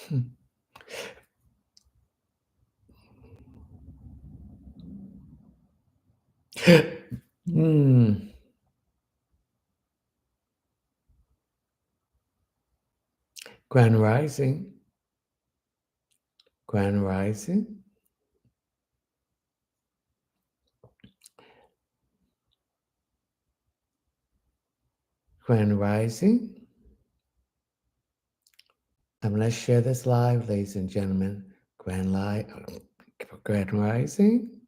Mm. Grand Rising, Grand Rising, Grand Rising. Let's share this live, ladies and gentlemen. Grand Rising.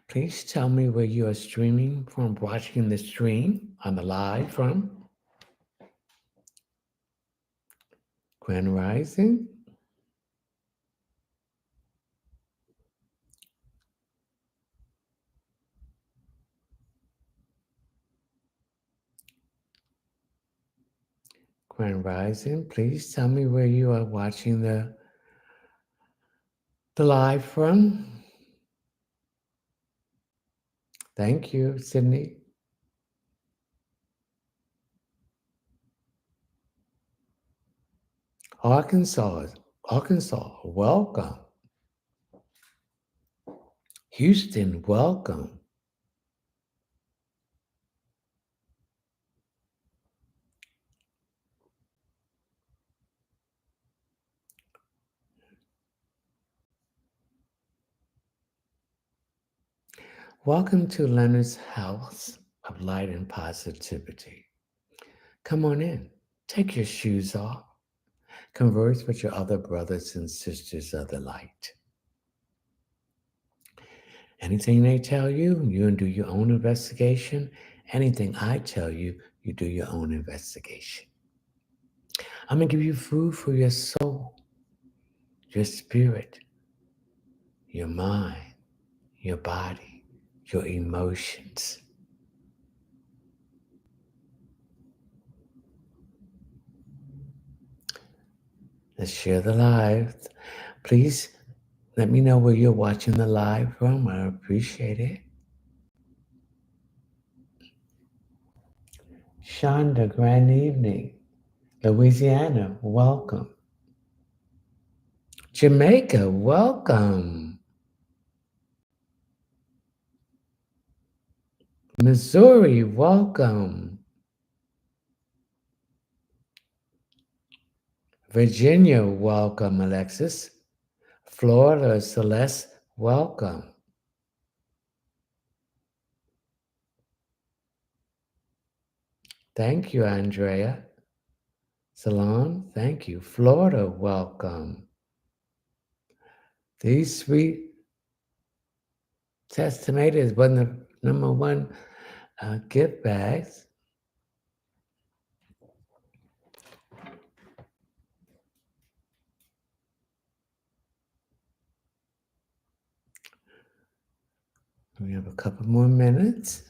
Please tell me where you are streaming from, watching the stream on the live from. Grand Rising. Grand Rising. Please tell me where you are watching the live from. Thank you, Sydney. Arkansas, welcome. Houston, welcome. Welcome to Leonard's House of Light and Positivity. Come on in. Take your shoes off. Converse with your other brothers and sisters of the light. Anything they tell you, you do your own investigation. Anything I tell you, you do your own investigation. I'm going to give you food for your soul, your spirit, your mind, your body, your emotions. Let's share the live. Please let me know where you're watching the live from. I appreciate it. Shonda, grand evening. Louisiana, welcome. Jamaica, welcome. Missouri, welcome. Virginia, welcome, Alexis. Florida, Celeste, welcome. Thank you, Andrea. Salon, thank you. Florida, welcome. These sweet tomatoes won the number one gift bags. We have a couple more minutes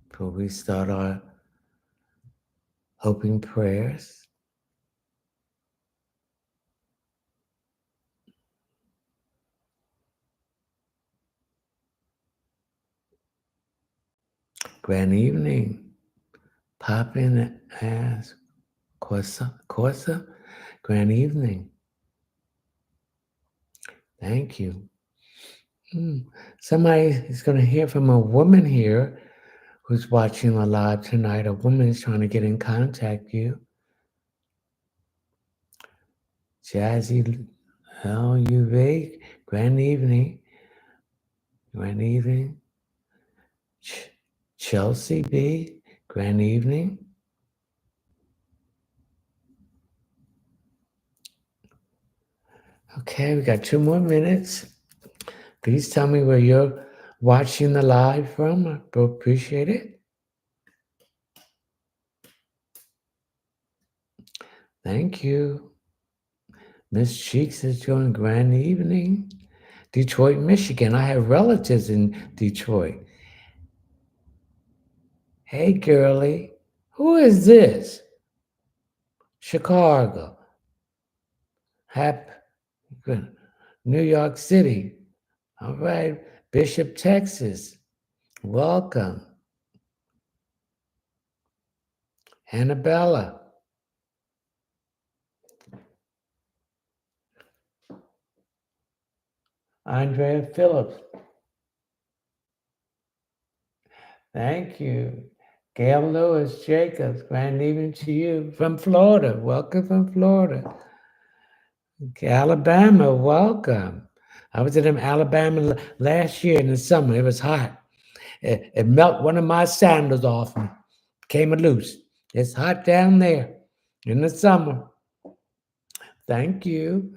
before we start our hoping prayers. Grand evening. Pop in and ask. Corsa, grand evening. Thank you. Somebody is going to hear from a woman here who's watching the live tonight. A woman is trying to get in contact with you. Jazzy LUV, grand evening. Grand evening. Chelsea B, grand evening. Okay, we got 2 more minutes. Please tell me where you're watching the live from. I appreciate it. Thank you. Miss Cheeks is doing grand evening. Detroit, Michigan. I have relatives in Detroit. Hey, girlie. Who is this? Chicago. New York City. All right. Bishop, Texas. Welcome. Annabella. Andrea Phillips, thank you. Gail Lewis Jacobs, grand evening to you from Florida. Welcome from Florida. Okay, Alabama, welcome. I was in Alabama last year in the summer. It was hot. It melted one of my sandals off me. Came loose. It's hot down there in the summer. Thank you.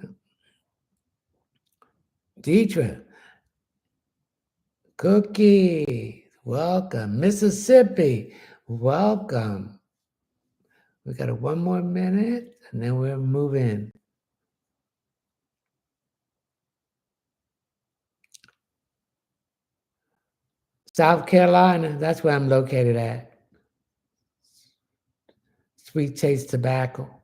Deidre, Cookie, welcome. Mississippi, welcome. We got one more minute and then we'll move in. South Carolina, that's where I'm located at. Sweet Taste Tobacco.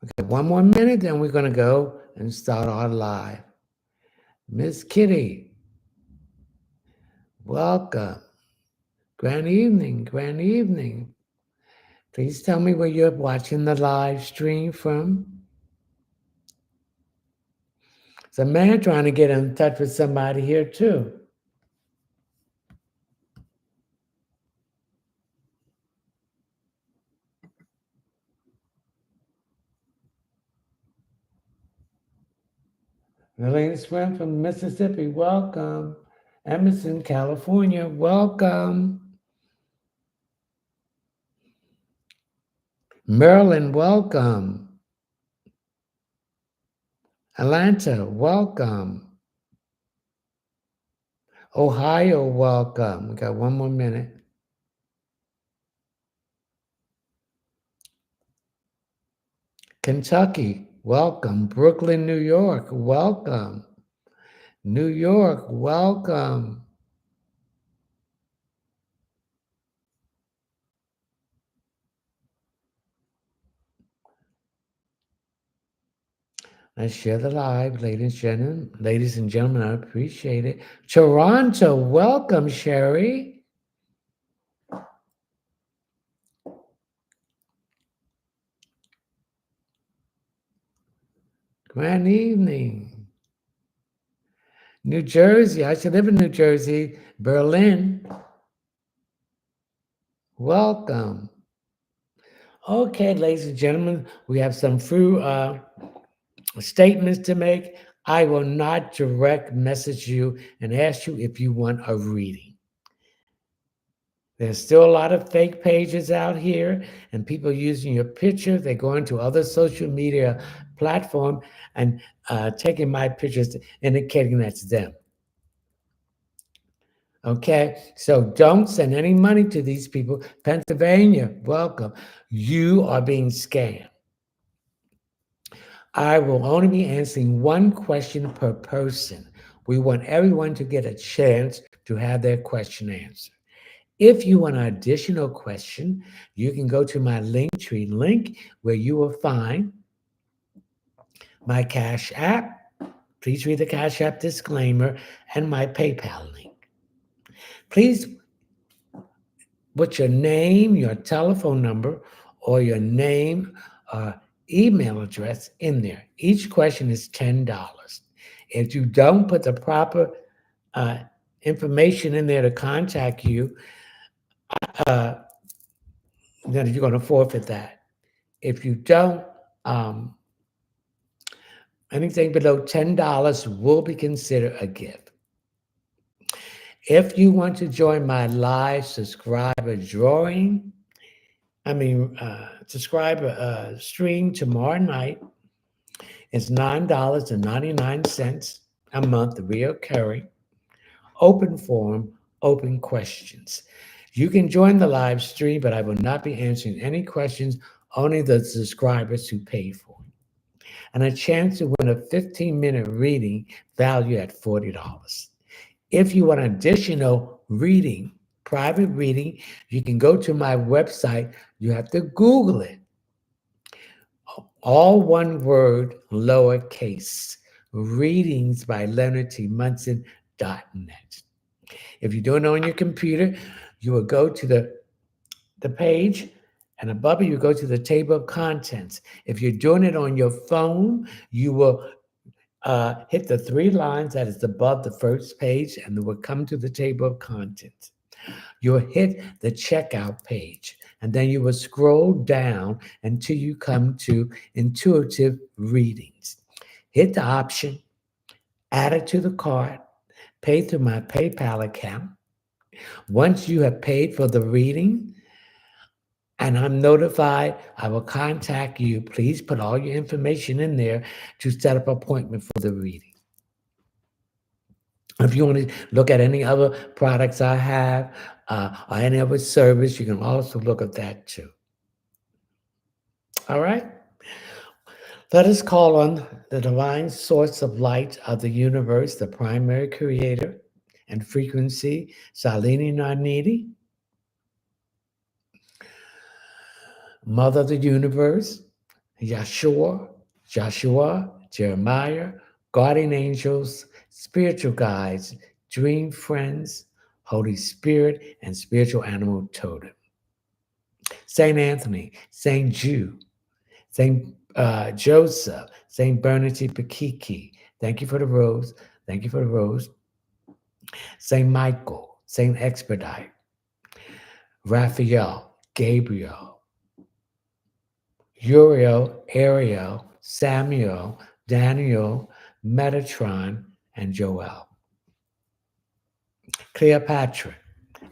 Okay, one more minute, then we're going to go and start our live. Miss Kitty, welcome. Grand evening, grand evening. Please tell me where you're watching the live stream from. There's a man trying to get in touch with somebody here too. Elaine Swim from Mississippi, welcome. Emerson, California, welcome. Maryland, welcome. Atlanta, welcome. Ohio, welcome. We got one more minute. Kentucky, welcome. Brooklyn, New York, welcome. New York, welcome. Let's share the live, ladies and gentlemen, I appreciate it. Toronto, welcome, Sherry. Grand evening. New Jersey, I should live in New Jersey. Berlin, welcome. Okay, ladies and gentlemen, we have some few statements to make. I will not direct message you and ask you if you want a reading. There's still a lot of fake pages out here and people using your picture. They go into other social media platform and taking my pictures, indicating that's them. Okay, so don't send any money to these people. Pennsylvania, welcome. You are being scammed. I will only be answering one question per person. We want everyone to get a chance to have their question answered. If you want an additional question, you can go to my Linktree link where you will find my Cash App. Please read the Cash App disclaimer and my PayPal link. Please put your name, your telephone number, or your name, email address in there. Each question is $10. If you don't put the proper information in there to contact you, then you're going to forfeit that. If you don't, anything below $10 will be considered a gift. If you want to join my live subscriber drawing, subscriber stream tomorrow night, it's $9.99 a month, reoccurring, open forum, open questions. You can join the live stream, but I will not be answering any questions, only the subscribers who pay for it. And a chance to win a 15-minute reading valued at $40. If you want additional reading, private reading, you can go to my website. You have to Google it. All one word, lowercase. Readings by Leonard T. Munson.net. If you're doing it on your computer, you will go to the page, and above it, you go to the table of contents. If you're doing it on your phone, you will hit the three lines that is above the first page, and it will come to the table of contents. You'll hit the checkout page, and then you will scroll down until you come to intuitive readings. Hit the option, add it to the cart, pay through my PayPal account. Once you have paid for the reading and I'm notified, I will contact you. Please put all your information in there to set up an appointment for the reading. If you want to look at any other products I have or any other service, you can also look at that too. All right? Let us call on the divine source of light of the universe, the primary creator and frequency, Salini Narnidi, Mother of the universe, Joshua, Jeremiah, guardian angels, spiritual guides, dream friends, Holy Spirit, and spiritual animal totem. Saint Anthony, Saint Jude, Saint Joseph, Saint Bernadette Pakiki. Thank you for the rose. Thank you for the rose. Saint Michael, Saint Expedite, Raphael, Gabriel, Uriel, Ariel, Samuel, Daniel, Metatron, and Joel. Cleopatra,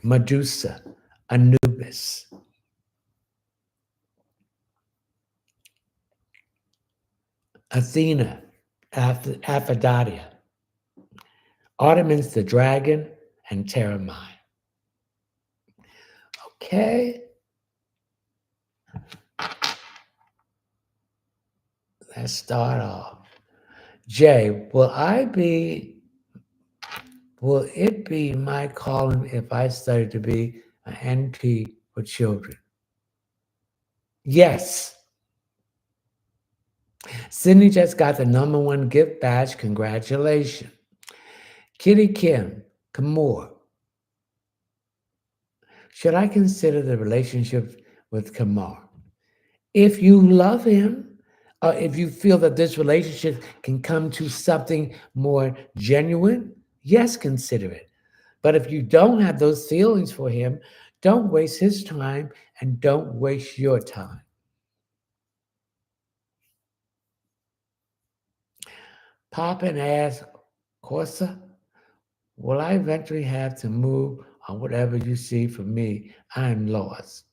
Medusa, Anubis, Athena, Aphrodite, Artemis the dragon, and Terramai. Okay. Let's start off. Jay, will it be my calling if I study to be an NP for children? Yes. Sydney just got the #1 gift badge. Congratulations. Kitty Kim, Kamor. Should I consider the relationship with Kamar? If you love him, or if you feel that this relationship can come to something more genuine, yes, consider it. But if you don't have those feelings for him, don't waste his time and don't waste your time. Pop and ask, Corsa, will I eventually have to move on whatever you see for me? I'm lost.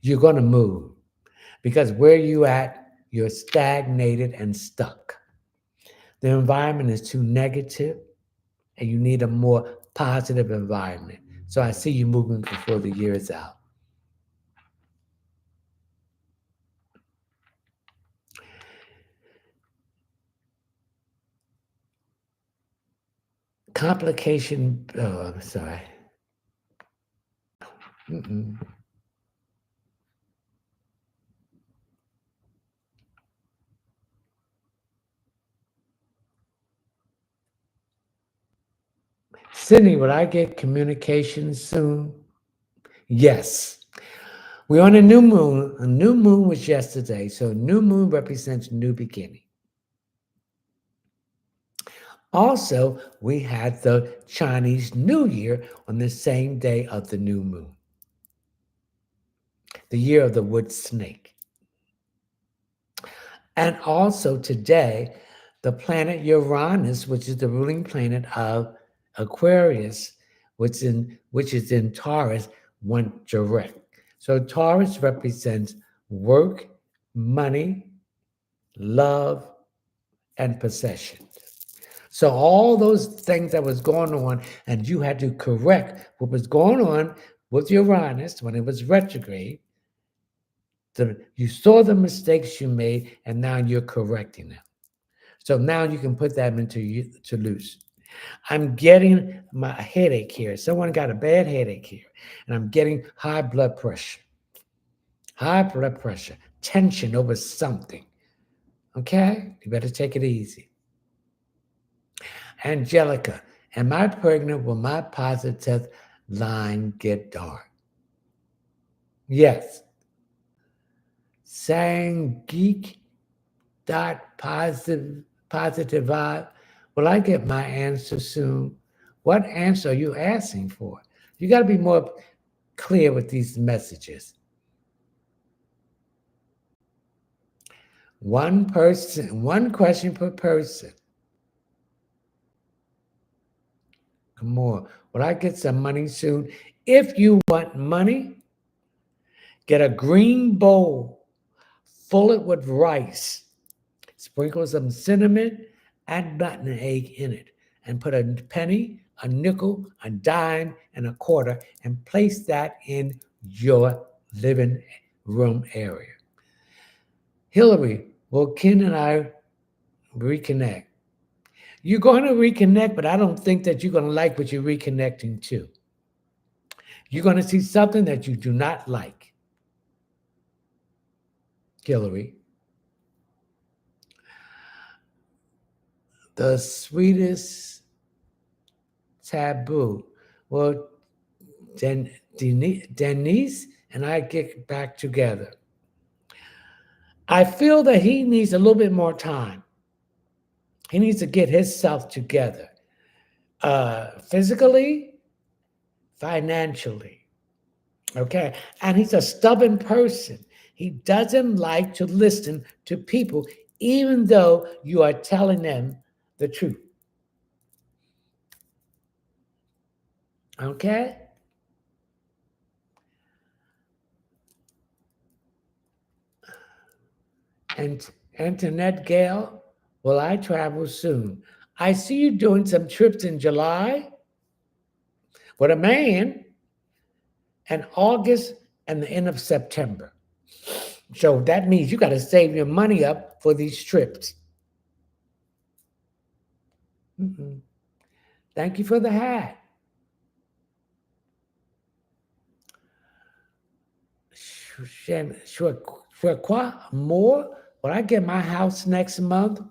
You're going to move because where you at, you're stagnated and stuck. The environment is too negative and you need a more positive environment. So I see you moving before the year is out. Complication, oh, I'm sorry. Mm-mm. Sydney, will I get communication soon? Yes. We're on a new moon. A new moon was yesterday. So new moon represents new beginning. Also, we had the Chinese New Year on the same day of the new moon. The year of the wood snake. And also today, the planet Uranus, which is the ruling planet of Aquarius, which is in Taurus, went direct. So Taurus represents work, money, love, and possession. So all those things that was going on, and you had to correct what was going on with Uranus when it was retrograde. You saw the mistakes you made, and now you're correcting them. So now you can put them into to loose. I'm getting my headache here. Someone got a bad headache here, and I'm getting high blood pressure. High blood pressure, tension over something. Okay, you better take it easy. Angelica, am I pregnant? Will my positive line get dark? Yes. Sang geek dot positive vibe. Will I get my answer soon? What answer are you asking for? You got to be more clear with these messages. One person, one question per person. Come on. Will I get some money soon? If you want money, get a green bowl, fill it with rice, sprinkle some cinnamon, add nutmeg egg in it, and put a penny, a nickel, a dime, and a quarter, and place that in your living room area. Hillary, will Ken and I reconnect? You're going to reconnect, but I don't think that you're going to like what you're reconnecting to. You're going to see something that you do not like, Hillary. The sweetest taboo. Well, Denise and I get back together. I feel that he needs a little bit more time. He needs to get himself together, physically, financially. Okay. And he's a stubborn person. He doesn't like to listen to people, even though you are telling them the truth. Okay. And Antoinette Gale, will I travel soon? I see you doing some trips in July with a man, and August and the end of September. So that means you got to save your money up for these trips. Mhm. Thank you for the hat. Quoi more? When I get my house next month,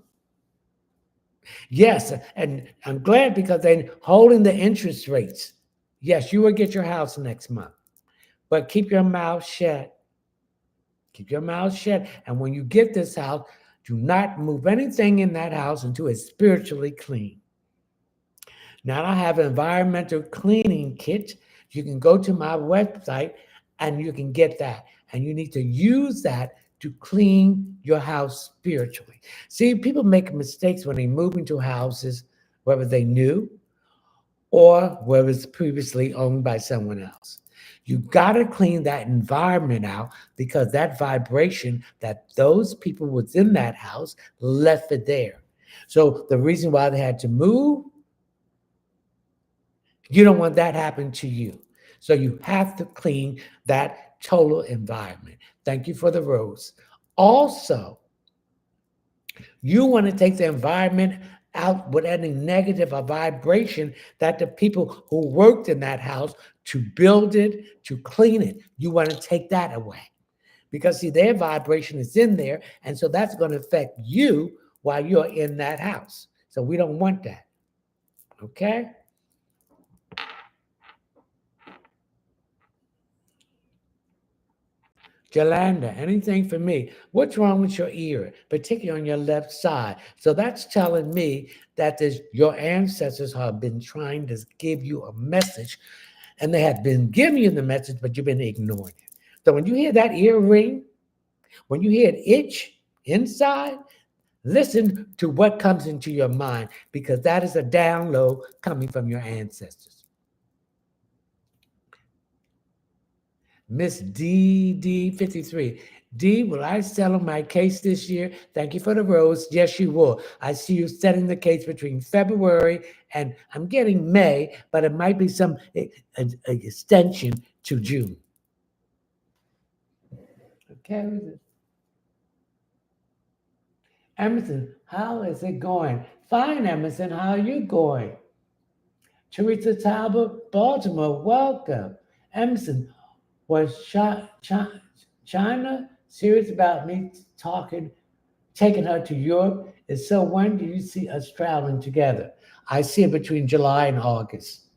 yes, and I'm glad because they're holding the interest rates. Yes, you will get your house next month, but keep your mouth shut. Keep your mouth shut. And when you get this house, do not move anything in that house until it's spiritually clean. Now I have an environmental cleaning kit. You can go to my website and you can get that. And you need to use that to clean your house spiritually. See, people make mistakes when they move into houses, whether they knew or whether it's previously owned by someone else. You got to clean that environment out because that vibration that those people within that house left it there. So the reason why they had to move, you don't want that happen to you. So you have to clean that total environment. Thank you for the rose. Also, you want to take the environment out with any negative or vibration that the people who worked in that house to build it, to clean it, you want to take that away. Because see, their vibration is in there, and so that's going to affect you while you're in that house. So we don't want that. Okay? Jolanda, anything for me? What's wrong with your ear, particularly on your left side? So that's telling me that your ancestors have been trying to give you a message, and they have been giving you the message, but you've been ignoring it. So when you hear that ear ring, when you hear it itch inside, listen to what comes into your mind because that is a download coming from your ancestors. Miss DD53. D, will I settle my case this year? Thank you for the rose. Yes, you will. I see you setting the case between February and I'm getting May, but it might be some extension to June. Okay. Emerson, how is it going? Fine, Emerson. How are you going? Teresa Talbot, Baltimore, welcome. Emerson, was China serious about me taking her to Europe? is so when do you see us traveling together? I see it between July and August.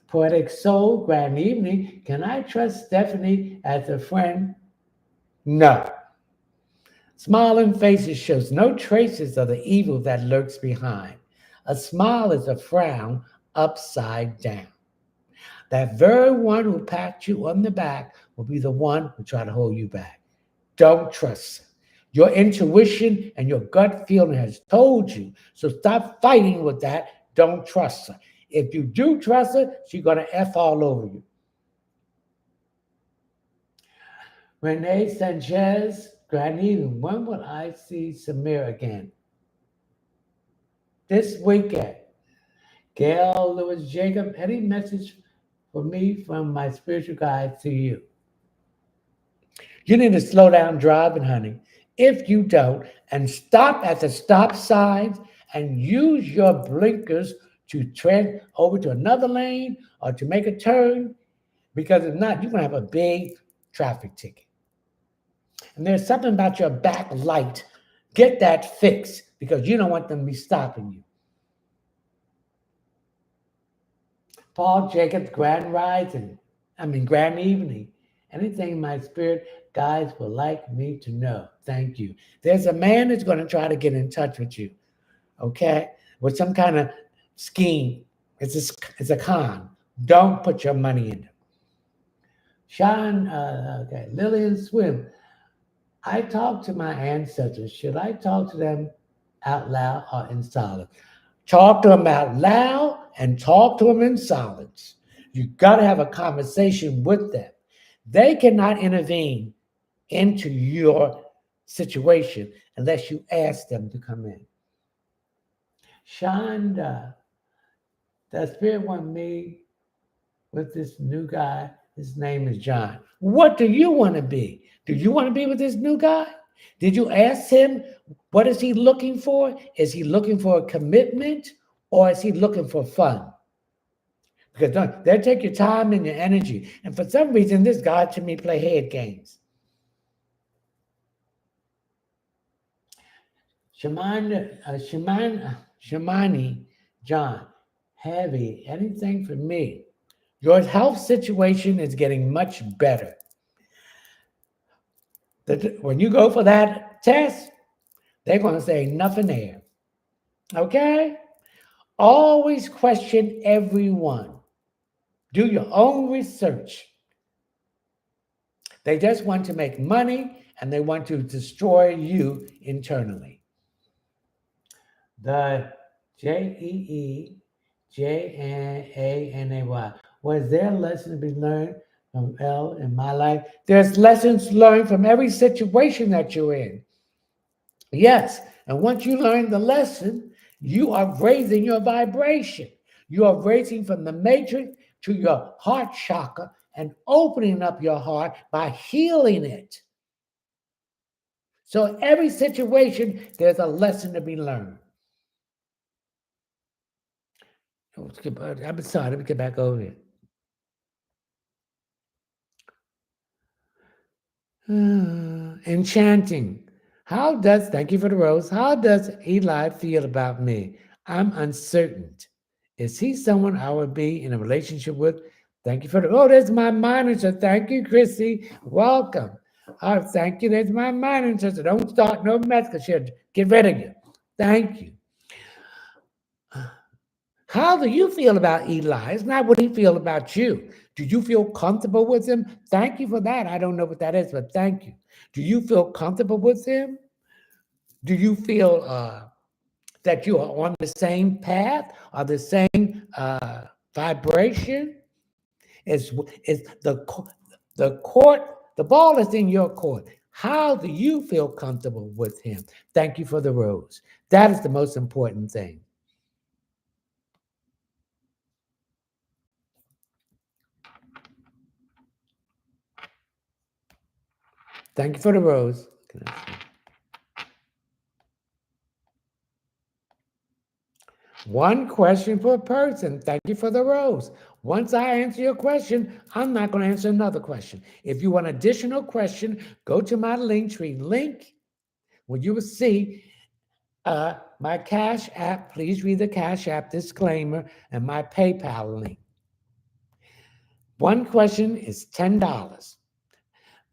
Poetic Soul, Grand Evening. Can I trust Stephanie as a friend? No. Smiling faces shows no traces of the evil that lurks behind. A smile is a frown upside down. That very one who pats you on the back will be the one who try to hold you back. Don't trust her. Your intuition and your gut feeling has told you. So stop fighting with that. Don't trust her. If you do trust her, she's going to F all over you. Renee Sanchez, Granny, when will I see Samir again? This weekend. Gail Lewis Jacob, any message for me from my spiritual guide to you? You need to slow down driving, honey. If you don't, and stop at the stop signs and use your blinkers to tread over to another lane or to make a turn, because if not, you're going to have a big traffic ticket. And there's something about your back light. Get that fixed because you don't want them to be stopping you. Paul Jacobs, Grand Evening. Anything my spirit guides would like me to know. Thank you. There's a man that's going to try to get in touch with you, okay, with some kind of scheme. It's a con. Don't put your money in it. Sean, Lillian Swim. I talk to my ancestors. Should I talk to them out loud or in silence? Talk to them out loud and talk to them in silence. You got to have a conversation with them. They cannot intervene into your situation unless you ask them to come in. Shonda, the spirit want me with this new guy. His name is John. What do you want to be? Do you want to be with this new guy? Did you ask him what is he looking for? Is he looking for a commitment or is he looking for fun? Because they'll take your time and your energy. And for some reason, this guy to me play head games. Shamani, John, heavy, anything for me? Your health situation is getting much better. When you go for that test, they're going to say nothing there. Okay? Always question everyone. Do your own research. They just want to make money and they want to destroy you internally. The JEEJANAY. Was there a lesson to be learned from L in my life? There's lessons learned from every situation that you're in. Yes, and once you learn the lesson, you are raising your vibration. You are raising from the matrix to your heart chakra and opening up your heart by healing it. So every situation, there's a lesson to be learned. I'm sorry, let me get back over here. Enchanting. Thank you for the rose. How does Eli feel about me? I'm uncertain. Is he someone I would be in a relationship with? Thank you for there's my monitor. Thank you, Chrissy. Welcome. Thank you. There's my monitor. So don't start no mess because she'll get rid of you. Thank you. How do you feel about Eli? It's not what he feels about you. Do you feel comfortable with him? Thank you for that. I don't know what that is, but thank you. Do you feel comfortable with him? Do you feel that you are on the same path or the same vibration? Is the court, the ball is in your court. How do you feel comfortable with him? Thank you for the rose. That is the most important thing. Thank you for the rose. One question per person. Thank you for the rose. Once I answer your question, I'm not going to answer another question. If you want additional question, go to my Linktree link where you will see My Cash App, please read the Cash App disclaimer and my PayPal link. One question is $10.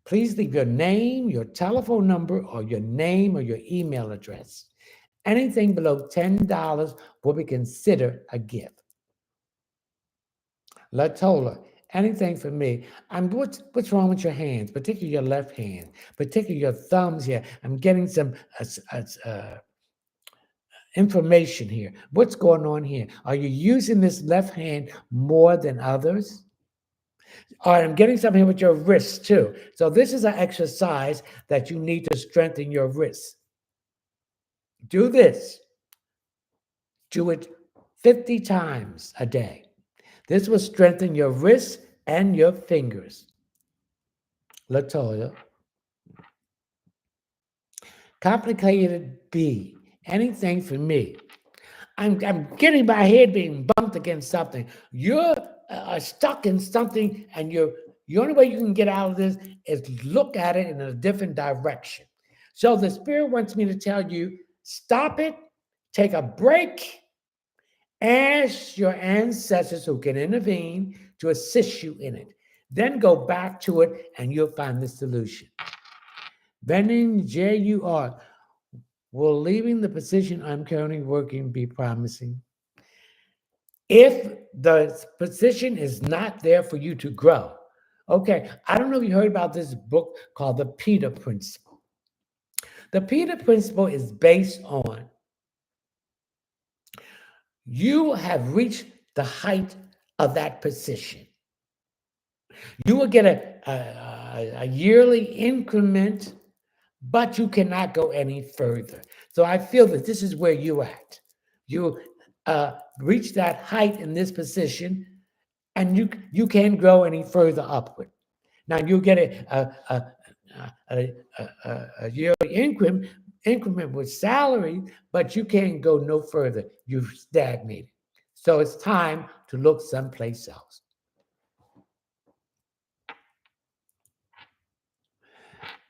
Please leave your name, your telephone number, or your name or your email address. Anything below $10 will be considered a gift. Latola, anything for me. What's wrong with your hands, particularly your left hand, particularly your thumbs here? I'm getting some information here. What's going on here? Are you using this left hand more than others? All right, I'm getting something with your wrists too. So this is an exercise that you need to strengthen your wrists. Do this. Do it 50 times a day. This will strengthen your wrists and your fingers. Latoya. Complicated B. Anything for me. I'm getting my head being bumped against something. You're stuck in something, and the only way you can get out of this is look at it in a different direction. So the Spirit wants me to tell you, stop it, take a break, ask your ancestors who can intervene to assist you in it. Then go back to it, and you'll find the solution. Bending JUR. Will leaving the position I'm currently working be promising? If the position is not there for you to grow, okay, I don't know if you heard about this book called The Peter Principle. The Peter Principle is based on you have reached the height of that position. You will get a yearly increment, but you cannot go any further. So I feel that this is where you're at. You reach that height in this position, and you can't grow any further upward. Now you get a yearly increment with salary, but you can't go no further. You've stagnated. So it's time to look someplace else.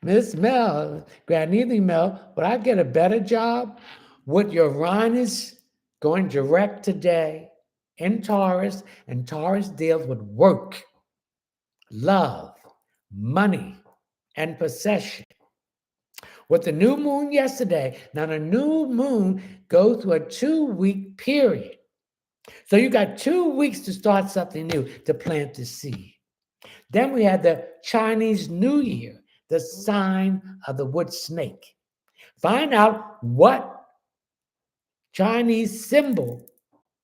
Miss Mel, Grand Evening Mel, would I get a better job? Would Uranus going direct today in Taurus, and Taurus deals with work, love, money, and possession. With the new moon yesterday, now the new moon goes through a 2-week period. So you got 2 weeks to start something new, to plant the seed. Then we had the Chinese New Year, the sign of the wood snake. Find out what Chinese symbol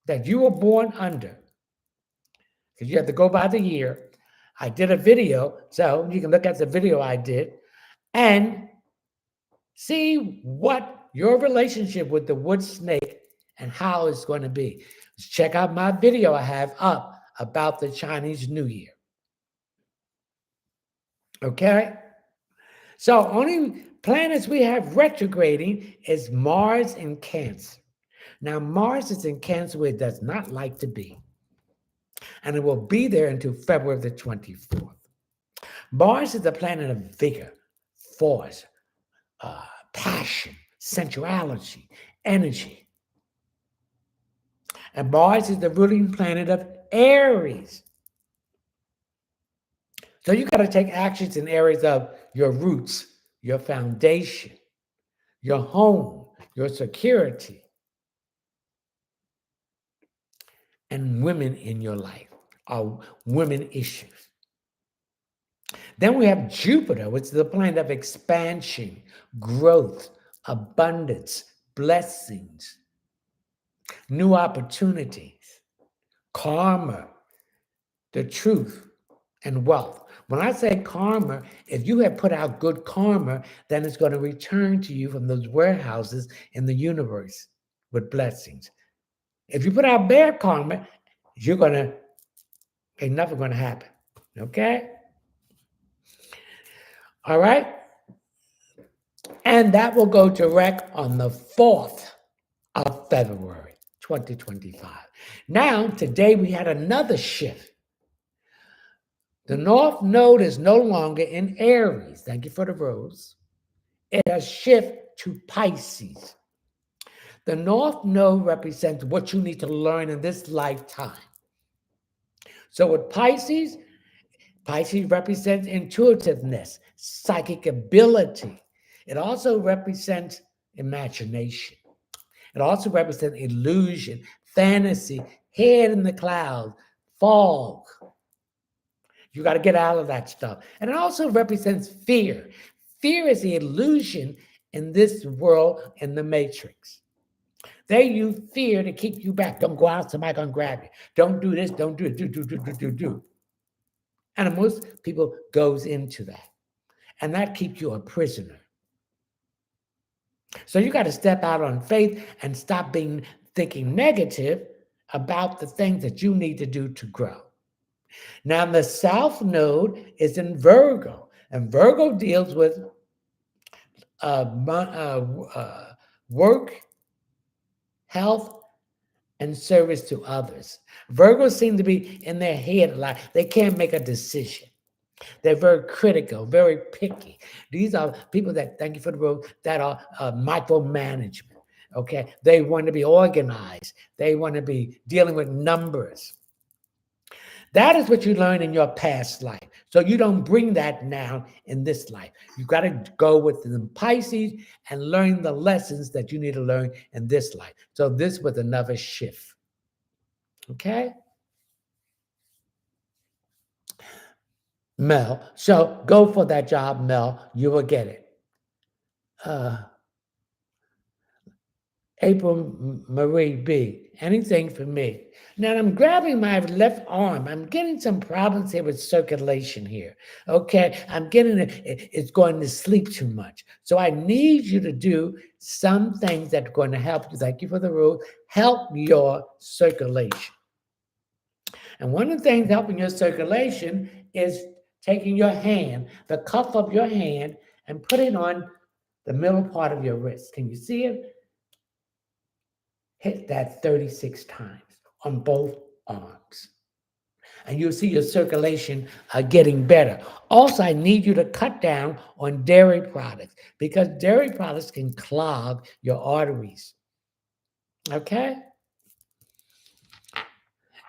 that you were born under, because you have to go by the year. I did a video, so you can look at the video I did and see what your relationship with the wood snake and how it's going to be. Check out my video I have up about the Chinese New Year. Okay? So only planets we have retrograding is Mars in Cancer. Now, Mars is in Cancer where it does not like to be. And it will be there until February the 24th. Mars is the planet of vigor, force, passion, sensuality, energy. And Mars is the ruling planet of Aries. So you got to take actions in areas of your roots, your foundation, your home, your security, and women in your life, are women issues. Then we have Jupiter, which is the planet of expansion, growth, abundance, blessings, new opportunities, karma, the truth, and wealth. When I say karma, if you have put out good karma, then it's going to return to you from those warehouses in the universe with blessings. If you put out bad karma, ain't nothing going to happen. Okay? All right? And that will go direct on the 4th of February, 2025. Now, today we had another shift. The North Node is no longer in Aries. Thank you for the rose. It has shifted to Pisces. The North Node represents what you need to learn in this lifetime. So with Pisces, Pisces represents intuitiveness, psychic ability. It also represents imagination. It also represents illusion, fantasy, head in the clouds, fog. You got to get out of that stuff. And it also represents fear. Fear is the illusion in this world, in the matrix. They use fear to keep you back. Don't go out, somebody gonna grab you. Don't do this, don't do it, do. And most people goes into that. And that keeps you a prisoner. So you got to step out on faith and stop being thinking negative about the things that you need to do to grow. Now, the South Node is in Virgo, and Virgo deals with work, health, and service to others. Virgos seem to be in their head a lot. They can't make a decision. They're very critical, very picky. These are people that, thank you for the road, that are micromanagement. Okay, they want to be organized. They want to be dealing with numbers. That is what you learned in your past life. So you don't bring that now in this life. You got to go with the Pisces and learn the lessons that you need to learn in this life. So this was another shift. Okay? Mel. So go for that job, Mel. You will get it. April Marie B. Anything for me. Now I'm grabbing my left arm. I'm getting some problems here with circulation here. Okay, I'm getting it's going to sleep too much. So I need you to do some things that are going to help you. Thank you for the rule. Help your circulation. And one of the things helping your circulation is taking your hand, the cuff of your hand, and put it on the middle part of your wrist. Can you see it? Hit that 36 times on both arms. And you'll see your circulation getting better. Also, I need you to cut down on dairy products because dairy products can clog your arteries. Okay?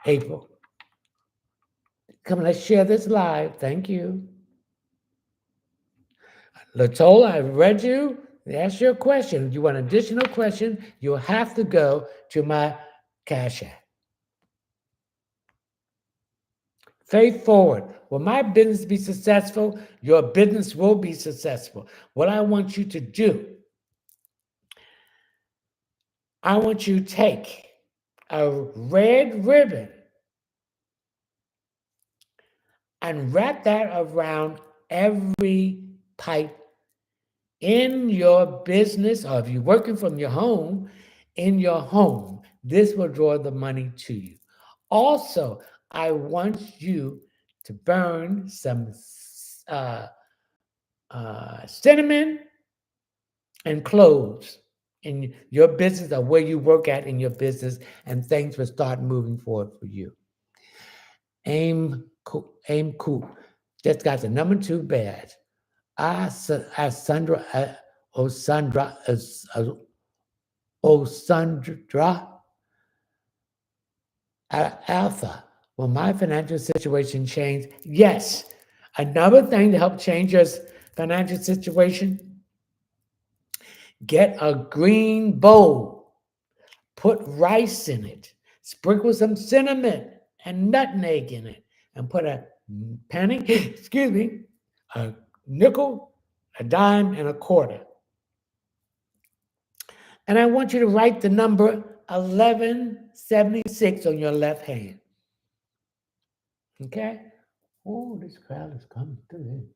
April. Come, let's share this live. Thank you. Latola, I read you. Ask your question. If you want an additional question, you'll have to go to my Cash App. Faith forward. Will my business be successful? Your business will be successful. What I want you to do, I want you to take a red ribbon and wrap that around every pipe in your business, or if you're working from your home, in your home. This will draw the money to you. Also, I want you to burn some cinnamon and cloves in your business or where you work at in your business, and things will start moving forward for you. Aim Coop just got the number 2 badge. Osandra Alpha. Will my financial situation change? Yes. Another thing to help change your financial situation, get a green bowl, put rice in it, sprinkle some cinnamon and nutmeg in it, and put a penny, excuse me, a nickel, a dime, and a quarter. And I want you to write the number 1176 on your left hand. Okay? Oh, this crowd is coming through.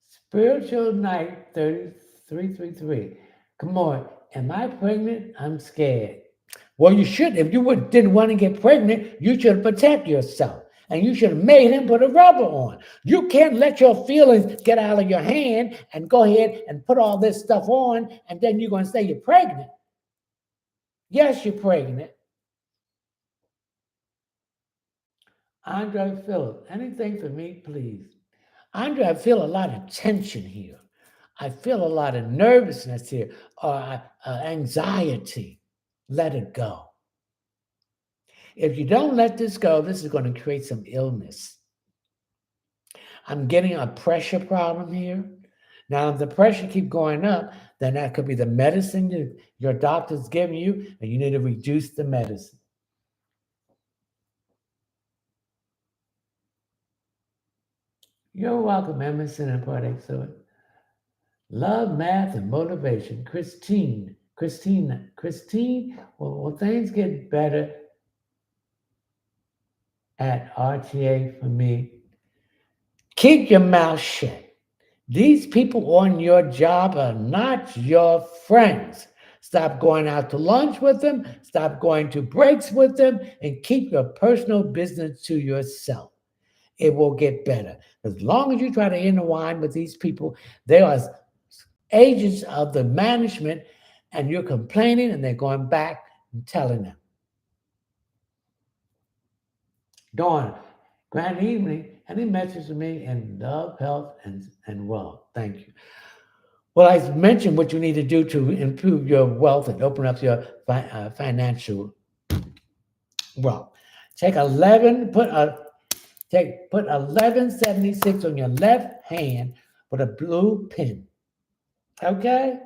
Spiritual Night 3333. Come on. Am I pregnant? I'm scared. Well, you should. If you didn't want to get pregnant, you should protect yourself. And you should have made him put a rubber on. You can't let your feelings get out of your hand and go ahead and put all this stuff on, and then you're going to say you're pregnant. Yes, you're pregnant. Andre Phillips, anything for me, please. Andre, I feel a lot of tension here. I feel a lot of nervousness here or anxiety. Let it go. If you don't let this go, this is going to create some illness. I'm getting a pressure problem here. Now, if the pressure keep going up, then that could be the medicine your doctor's giving you, and you need to reduce the medicine. You're welcome, Emerson and Party. So, love, math, and motivation. Christine. Well, things get better at RTA for me. Keep your mouth shut. These people on your job are not your friends. Stop going out to lunch with them, stop going to breaks with them, and keep your personal business to yourself. It will get better. As long as you try to intertwine with these people, they are agents of the management, and you're complaining, and they're going back and telling them. Dawn, grand evening. Any message to me in love, health, and wealth? Thank you. Well, I mentioned what you need to do to improve your wealth and open up your financial wealth. Take 11, put 1176 on your left hand with a blue pin. Okay?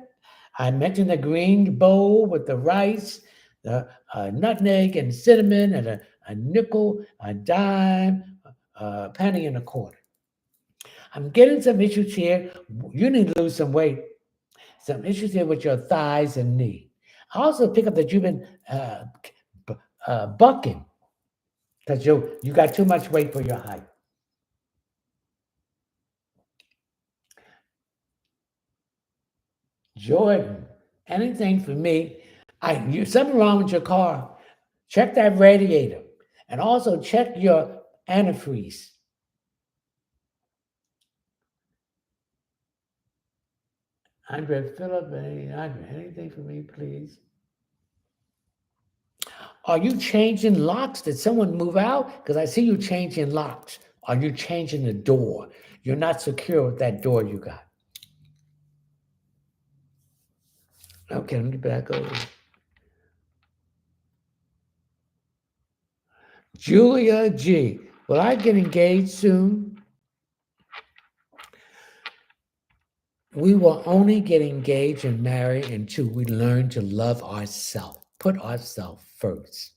I mentioned the green bowl with the rice, the nutmeg and cinnamon, and a nickel, a dime, a penny, and a quarter. I'm getting some issues here. You need to lose some weight. Some issues here with your thighs and knee. I also pick up that you've been bucking because you got too much weight for your height. Jordan, anything for me? Something wrong with your car. Check that radiator, and also check your antifreeze. Andre Phillip, anything for me, please? Are you changing locks? Did someone move out? Because I see you changing locks. Are you changing the door? You're not secure with that door you got. Okay, let me back over. Julia G. Will I get engaged soon? We will only get engaged and married until we learn to love ourselves, put ourselves first.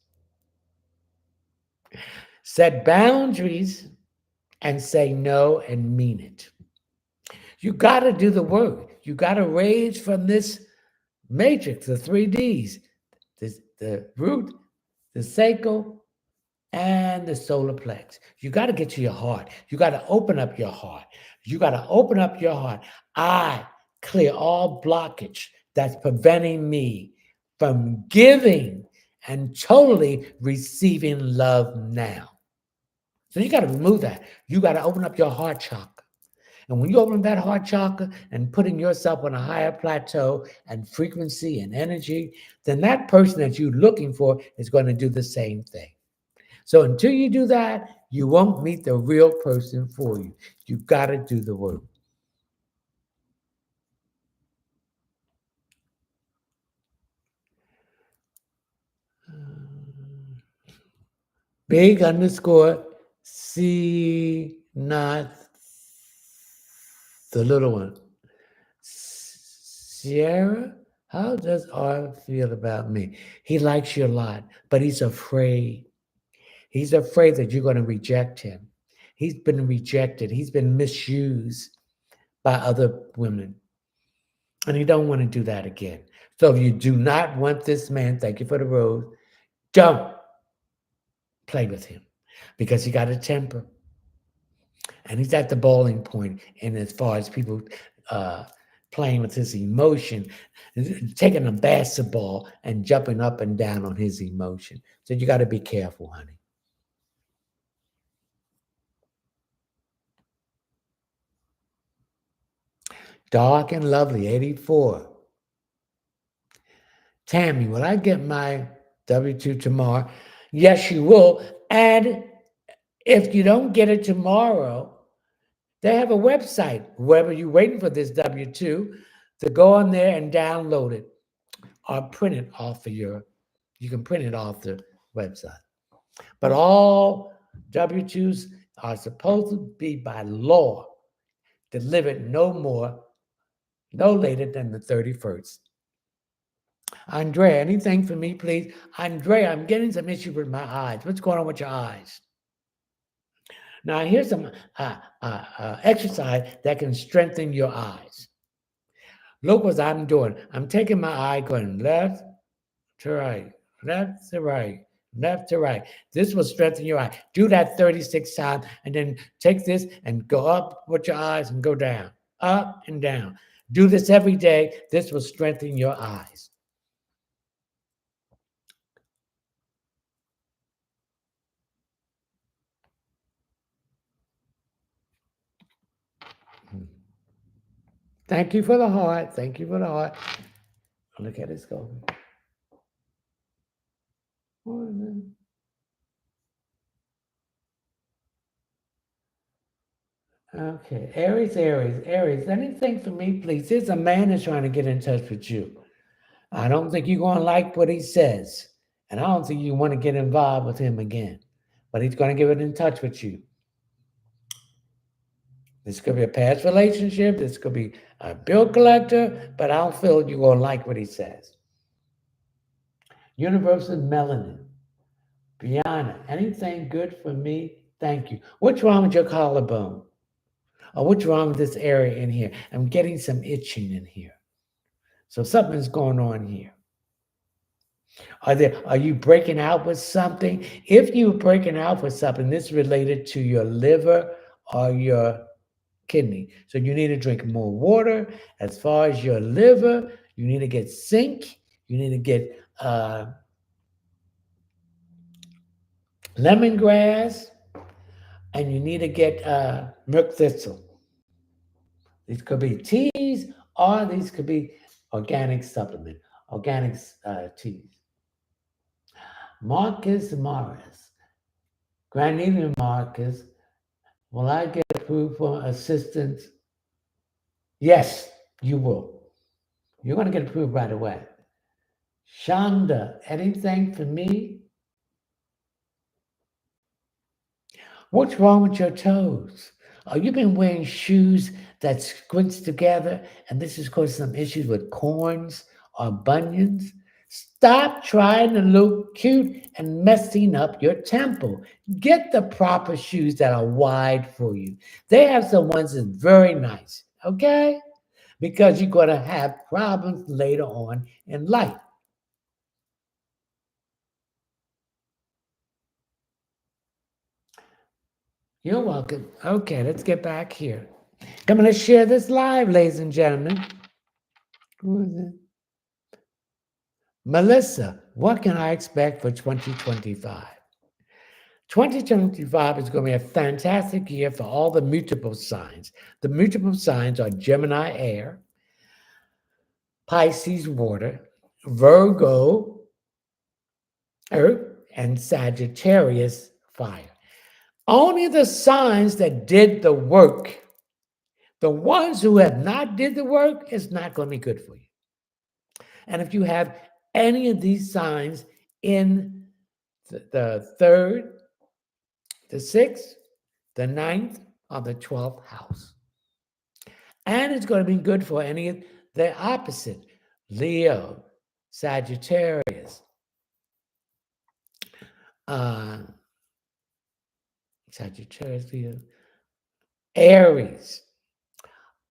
Set boundaries and say no and mean it. You got to do the work. You got to raise from this matrix, the 3Ds, the root, the sacral, and the solar plex. You got to get to your heart. You got to open up your heart. You got to open up your heart. I clear all blockage that's preventing me from giving and totally receiving love now. So you got to remove that. You got to open up your heart chakra. And when you open that heart chakra and putting yourself on a higher plateau and frequency and energy, then that person that you're looking for is going to do the same thing. So until you do that, you won't meet the real person for you. You got to do the work. Big underscore C not the little one. Sierra, how does R feel about me? He likes you a lot, but he's afraid. He's afraid that you're going to reject him. He's been rejected. He's been misused by other women. And you don't want to do that again. So if you do not want this man, thank you for the rose, don't play with him because he got a temper. And he's at the boiling point in as far as people playing with his emotion, taking a basketball and jumping up and down on his emotion. So you got to be careful, honey. Dark and Lovely, 84. Tammy, will I get my W-2 tomorrow? Yes, you will. And if you don't get it tomorrow, They have a website, wherever you're waiting for this W 2, to go on there and download it or print it off of you can print it off the website. But all W 2s are supposed to be by law delivered no later than the 31st. Andrea, anything for me, please? Andrea, I'm getting some issue with my eyes. What's going on with your eyes? Now, here's some exercise that can strengthen your eyes. Look what I'm doing. I'm taking my eye going left to right, left to right, left to right. This will strengthen your eye. Do that 36 times and then take this and go up with your eyes and go down, up and down. Do this every day. This will strengthen your eyes. Thank you for the heart. Thank you for the heart. Look at this go. Okay, Aries. Anything for me, please? There's a man that's trying to get in touch with you. I don't think you're going to like what he says, and I don't think you want to get involved with him again. But he's going to get in touch with you. This could be a past relationship. This could be a bill collector, but I don't feel you're going to like what he says. Universal Melanin. Brianna, anything good for me? Thank you. What's wrong with your collarbone? Or what's wrong with this area in here? I'm getting some itching in here. So something's going on here. Are you breaking out with something? If you're breaking out with something, this is related to your liver or your kidney. So you need to drink more water. As far as your liver, you need to get zinc. You need to get lemongrass, and you need to get milk thistle. These could be teas, or these could be organic supplement, organic teas. Marcus Morris, Granita Marcus, will I get approved for assistance? Yes, you will. You're going to get approved right away. Shonda, anything for me? What's wrong with your toes? Oh, you've been wearing shoes that squinch together, and this has caused some issues with corns or bunions. Stop trying to look cute and messing up your temple. Get the proper shoes that are wide for you. They have some ones that's very nice, okay? Because you're going to have problems later on in life. You're welcome. Okay, let's get back here. I'm going to share this live, ladies and gentlemen. Who is it? Melissa, what can I expect for 2025? 2025 is going to be a fantastic year for all the mutable signs. The mutable signs are Gemini air, Pisces water, Virgo earth, and Sagittarius fire. Only the signs that did the work. The ones who have not did the work is not going to be good for you. And if you have any of these signs in the 3rd, the 6th, the 9th, or the 12th house. And it's going to be good for any of the opposite, Leo, Sagittarius, Leo, Aries,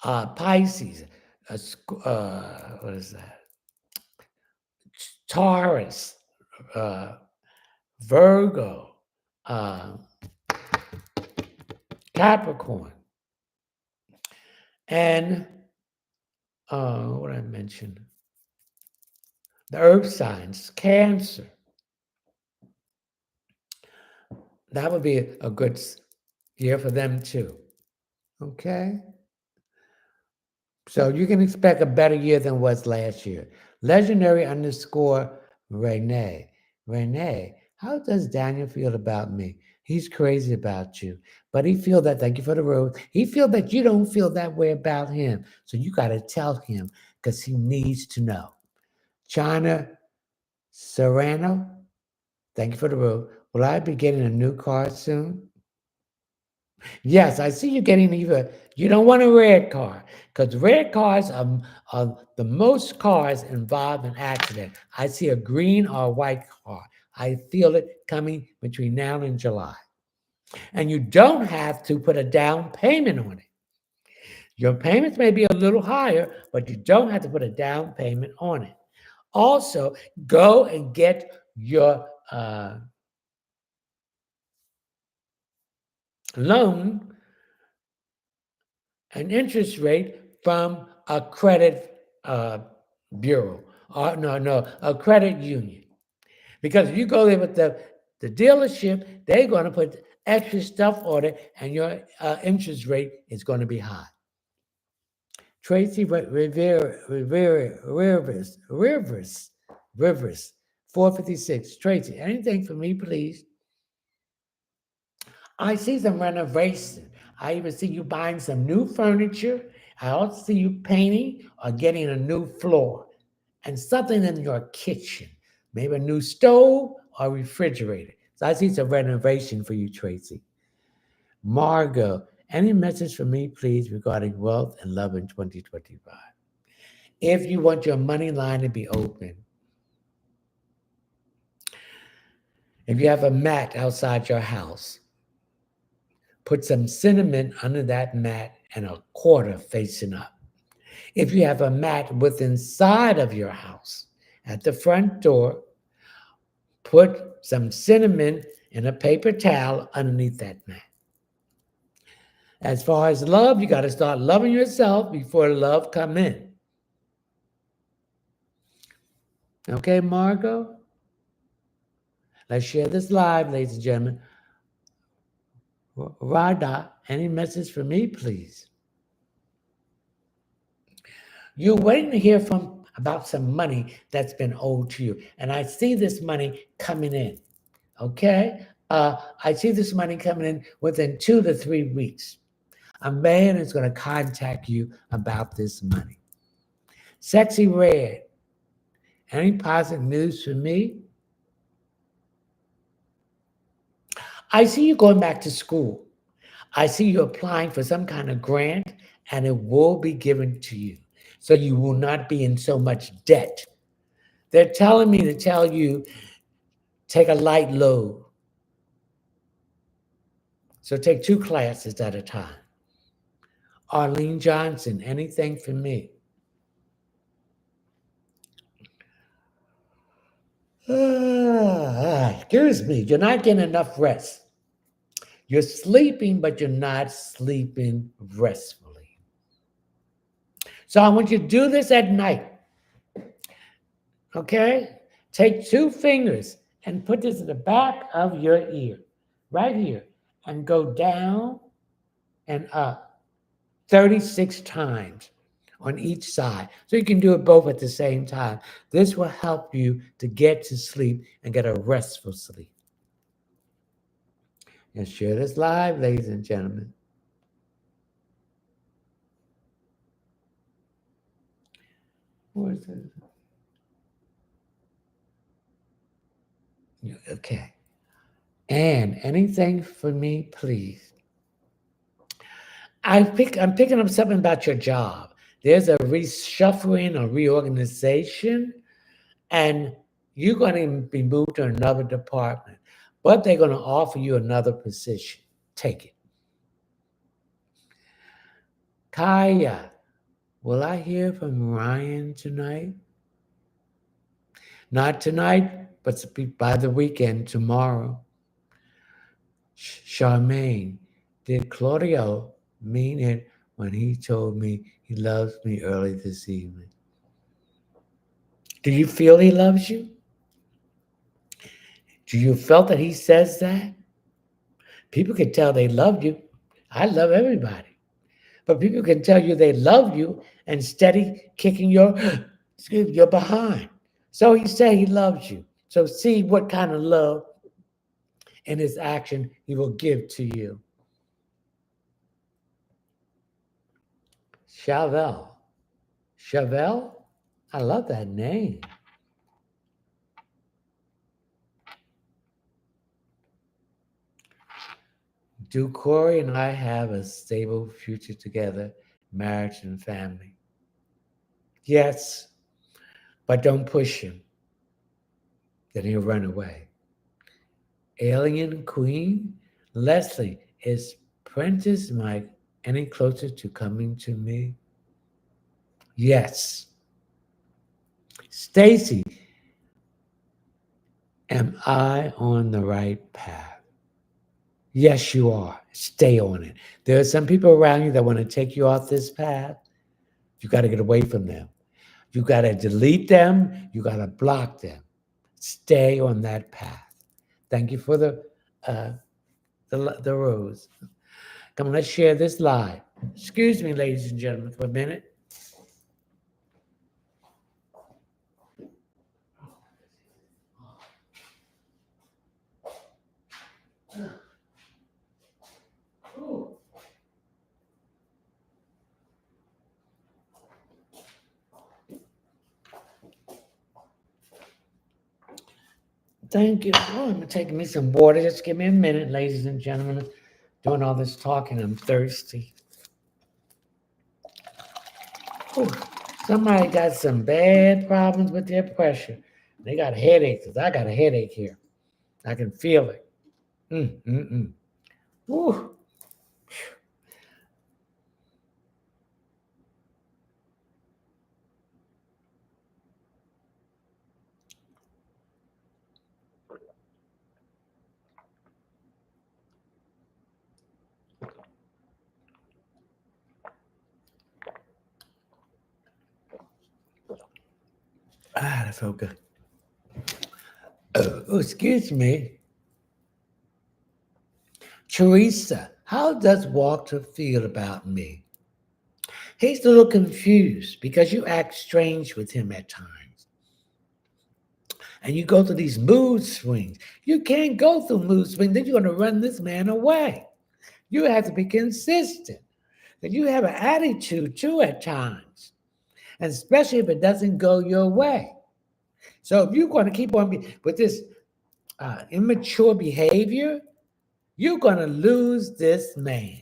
Pisces, what is that? Taurus, Virgo, Capricorn, and what I mentioned, the earth signs, Cancer. That would be a good year for them too. Okay? So you can expect a better year than was last year. Legendary _ Renee. Renee, how does Daniel feel about me? He's crazy about you. But he feel that, thank you for the rose. He feel that you don't feel that way about him. So you got to tell him because he needs to know. China Serrano, thank you for the rose. Will I be getting a new car soon? Yes, I see you getting either. You don't want a red car because red cars are the most cars involved in accident. I see a green or a white car. I feel it coming between now and July. And you don't have to put a down payment on it. Your payments may be a little higher, but you don't have to put a down payment on it. Also, go and get your loan and interest rate from a credit bureau, or no, a credit union. Because if you go there with the dealership, they're going to put extra stuff on it, and your interest rate is going to be high. Tracy Rivers, 456. Tracy, anything for me, please? I see some renovation. I even see you buying some new furniture. I also see you painting or getting a new floor and something in your kitchen, maybe a new stove or refrigerator. So I see some renovation for you, Tracy. Margot, any message for me, please, regarding wealth and love in 2025? If you want your money line to be open, if you have a mat outside your house, put some cinnamon under that mat and a quarter facing up. If you have a mat with inside of your house, at the front door, put some cinnamon in a paper towel underneath that mat. As far as love, you got to start loving yourself before love come in. Okay, Margot? Let's share this live, ladies and gentlemen. Rada, any message for me, please? You're waiting to hear from about some money that's been owed to you. And I see this money coming in. Okay? I see this money coming in within 2 to 3 weeks. A man is going to contact you about this money. Sexy Red, any positive news for me? I see you going back to school. I see you applying for some kind of grant, and it will be given to you. So you will not be in so much debt. They're telling me to tell you, take a light load. So take 2 classes at a time. Arlene Johnson, anything for me? Excuse me, you're not getting enough rest. You're sleeping, but you're not sleeping restfully. So I want you to do this at night. Okay? Take 2 fingers and put this in the back of your ear, right here, and go down and up 36 times on each side. So you can do it both at the same time. This will help you to get to sleep and get a restful sleep. And share this live, ladies and gentlemen. What is it? Okay. And anything for me, please? I'm picking up something about your job. There's a reshuffling or reorganization, and you're going to be moved to another department, but they're going to offer you another position. Take it. Kaya, will I hear from Ryan tonight? Not tonight, but by the weekend, tomorrow. Charmaine, did Claudio mean it when he told me he loves me early this evening? Do you feel he loves you? Do you felt that he says that? People can tell they love you. I love everybody. But people can tell you they love you and steady kicking your your behind. So he said he loves you. So see what kind of love in his action he will give to you. Chevelle. Chevelle? I love that name. Do Corey and I have a stable future together, marriage and family? Yes, but don't push him. Then he'll run away. Alien Queen? Leslie, is Prentice Mike any closer to coming to me? Yes. Stacy, am I on the right path? Yes, you are. Stay on it. There are some people around you that want to take you off this path. You got to get away from them. You got to delete them. You got to block them. Stay on that path. Thank you for uh, the rose. Come on, let's share this live. Excuse me, ladies and gentlemen, for a minute. Thank you. Oh, I'm taking me some water. Just give me a minute, ladies and gentlemen. Doing all this talking, I'm thirsty. Whew. Somebody got some bad problems with their pressure. They got headaches. 'Cause I got a headache here. I can feel it. Mm, mm, mm. Whew. Ah, that felt good. Oh, excuse me. Teresa, how does Walter feel about me? He's a little confused because you act strange with him at times. And you go through these mood swings. You can't go through mood swings, then you're going to run this man away. You have to be consistent. And you have an attitude too at times, and especially if it doesn't go your way. So if you're going to keep on with this immature behavior, you're going to lose this man.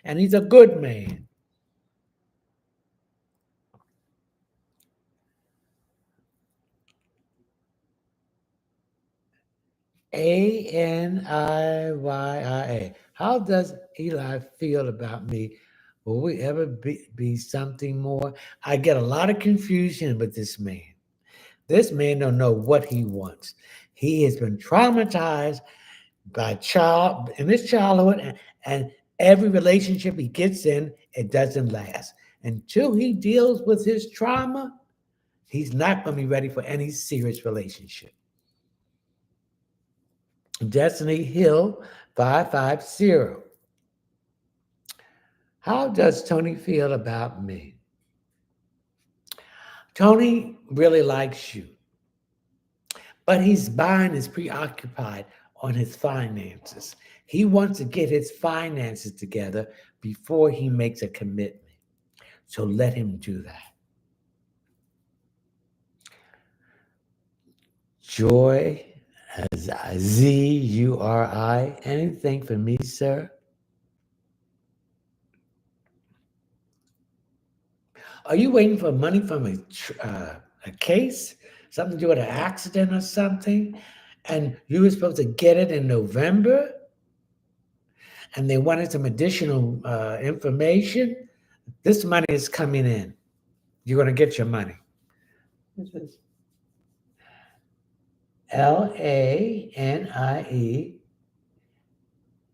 And he's a good man. Aniya. How does Eli feel about me? Will we ever be something more? I get a lot of confusion with this man. This man don't know what he wants. He has been traumatized by child in his childhood, and every relationship he gets in, it doesn't last. Until he deals with his trauma, he's not going to be ready for any serious relationship. Destiny Hill 550. How does Tony feel about me? Tony really likes you, but his mind is preoccupied on his finances. He wants to get his finances together before he makes a commitment. So let him do that. Joy, Zuri. Anything for me, sir? Are you waiting for money from a case? Something to do with an accident or something? And you were supposed to get it in November? And they wanted some additional information? This money is coming in. You're going to get your money. Lanie,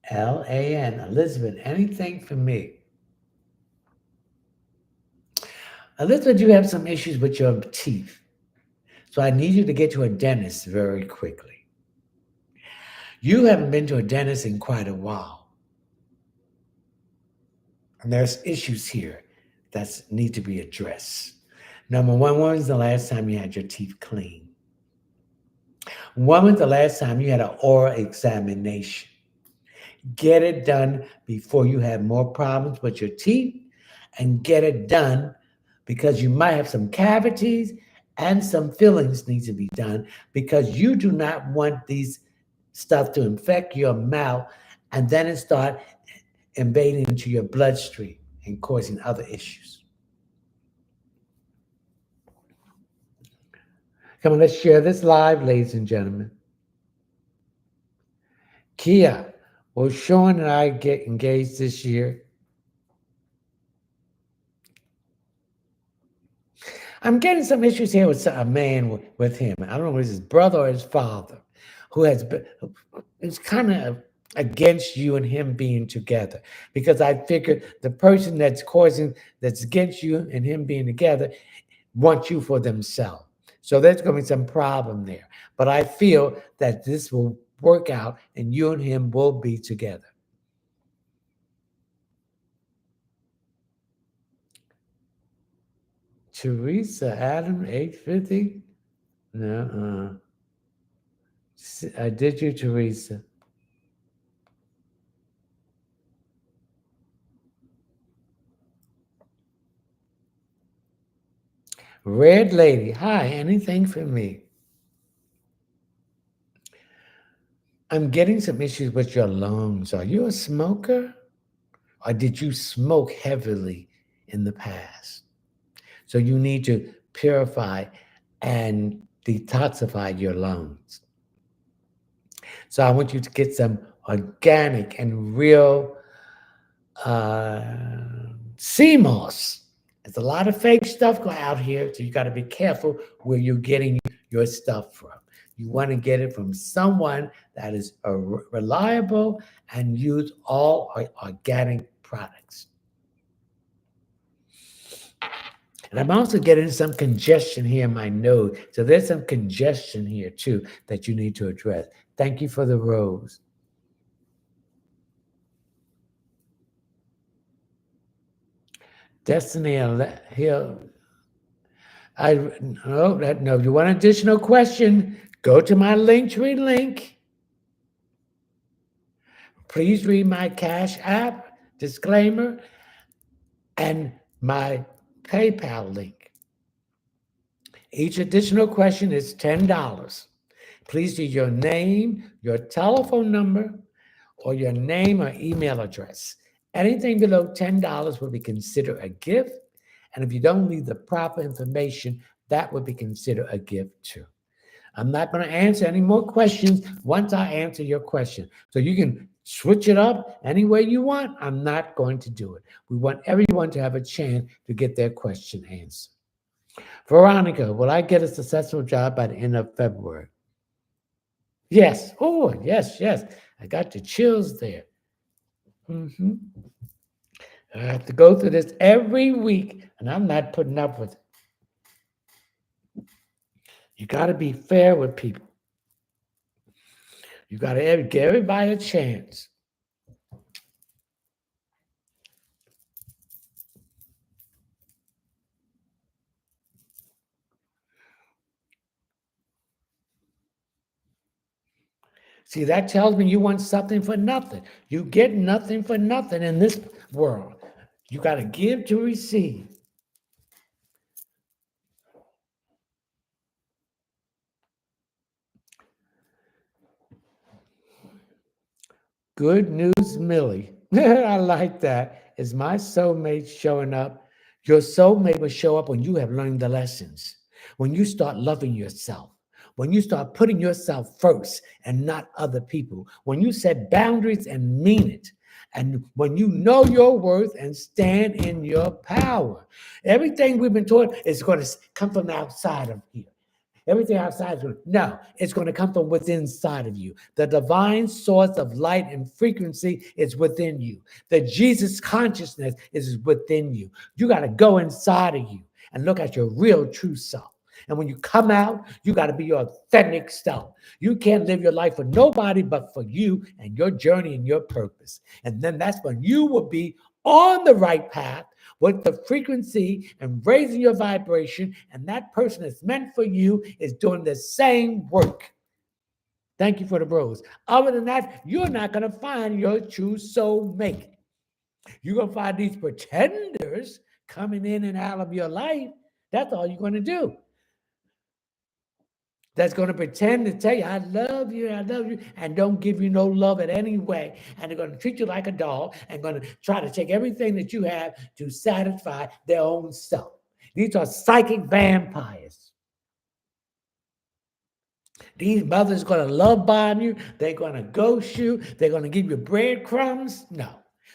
Elizabeth, anything for me? Elizabeth, you have some issues with your teeth. So I need you to get to a dentist very quickly. You haven't been to a dentist in quite a while. And there's issues here that need to be addressed. Number one, when was the last time you had your teeth cleaned? When was the last time you had an oral examination? Get it done before you have more problems with your teeth, and get it done because you might have some cavities and some fillings need to be done because you do not want these stuff to infect your mouth and then it start invading into your bloodstream and causing other issues. Come on, let's share this live, ladies and gentlemen. Kia, will Sean and I get engaged this year? I'm getting some issues here with a man with him. I don't know if it's his brother or his father, who has been, it's kind of against you and him being together. Because I figure the person that's against you and him being together want you for themselves. So there's going to be some problem there. But I feel that this will work out and you and him will be together. Teresa Adam, 850? No. I did you, Teresa. Red Lady, hi, anything for me? I'm getting some issues with your lungs. Are you a smoker? Or did you smoke heavily in the past? So you need to purify and detoxify your lungs. So I want you to get some organic and real sea moss. There's a lot of fake stuff going out here, so you got to be careful where you're getting your stuff from. You want to get it from someone that is reliable and use all organic products. And I'm also getting some congestion here in my nose. So there's some congestion here too that you need to address. Thank you for the rose. Destiny Hill. No. You want an additional question? Go to my Linktree link. Please read my Cash App disclaimer and my PayPal link. Each additional question is $10. Please use your name, your telephone number, or your name or email address. Anything below $10 will be considered a gift. And if you don't leave the proper information, that would be considered a gift too. I'm not going to answer any more questions once I answer your question. So you can switch it up any way you want. I'm not going to do it. We want everyone to have a chance to get their question answered. Veronica, will I get a successful job by the end of February? Yes. Oh, yes. I got the chills there. I have to go through this every week, and I'm not putting up with it. You got to be fair with people. You got to give everybody a chance. See, that tells me you want something for nothing. You get nothing for nothing in this world. You got to give to receive. Good news, Millie. I like that. Is my soulmate showing up? Your soulmate will show up when you have learned the lessons, when you start loving yourself, when you start putting yourself first and not other people, when you set boundaries and mean it, and when you know your worth and stand in your power. Everything we've been taught is going to come from outside of here. Everything outside is no, it's going to come from within inside of you. The divine source of light and frequency is within you. The Jesus consciousness is within you. You got to go inside of you and look at your real true self. And when you come out, you got to be your authentic self. You can't live your life for nobody but for you and your journey and your purpose. And then that's when you will be on the right path with the frequency and raising your vibration. And that person that's meant for you is doing the same work. Thank you for the bros. Other than that, you're not going to find your true soulmate. You're going to find these pretenders coming in and out of your life. That's all you're going to do. That's going to pretend to tell you, I love you, and don't give you no love in any way. And they're going to treat you like a dog and going to try to take everything that you have to satisfy their own self. These are psychic vampires. These mothers are going to love bomb you. They're going to ghost you. They're going to give you breadcrumbs. No.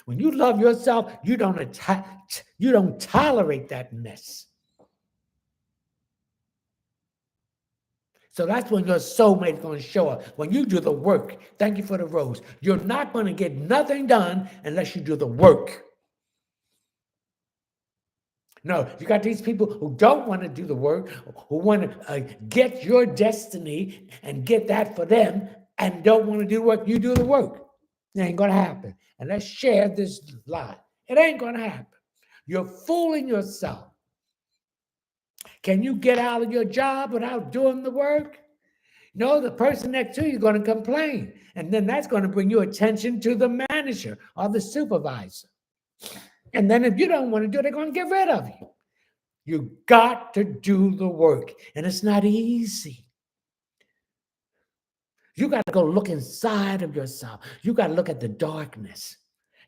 When you love yourself, you don't tolerate that mess. So that's when your soulmate is going to show up. When you do the work. Thank you for the rose. You're not going to get nothing done unless you do the work. No, you got these people who don't want to do the work, who want to get your destiny and get that for them, and don't want to do what you do the work. It ain't going to happen. And let's share this lie. It ain't going to happen. You're fooling yourself. Can you get out of your job without doing the work? No, the person next to you is going to complain. And then that's going to bring your attention to the manager or the supervisor. And then if you don't want to do it, they're going to get rid of you. You got to do the work. And it's not easy. You got to go look inside of yourself. You got to look at the darkness.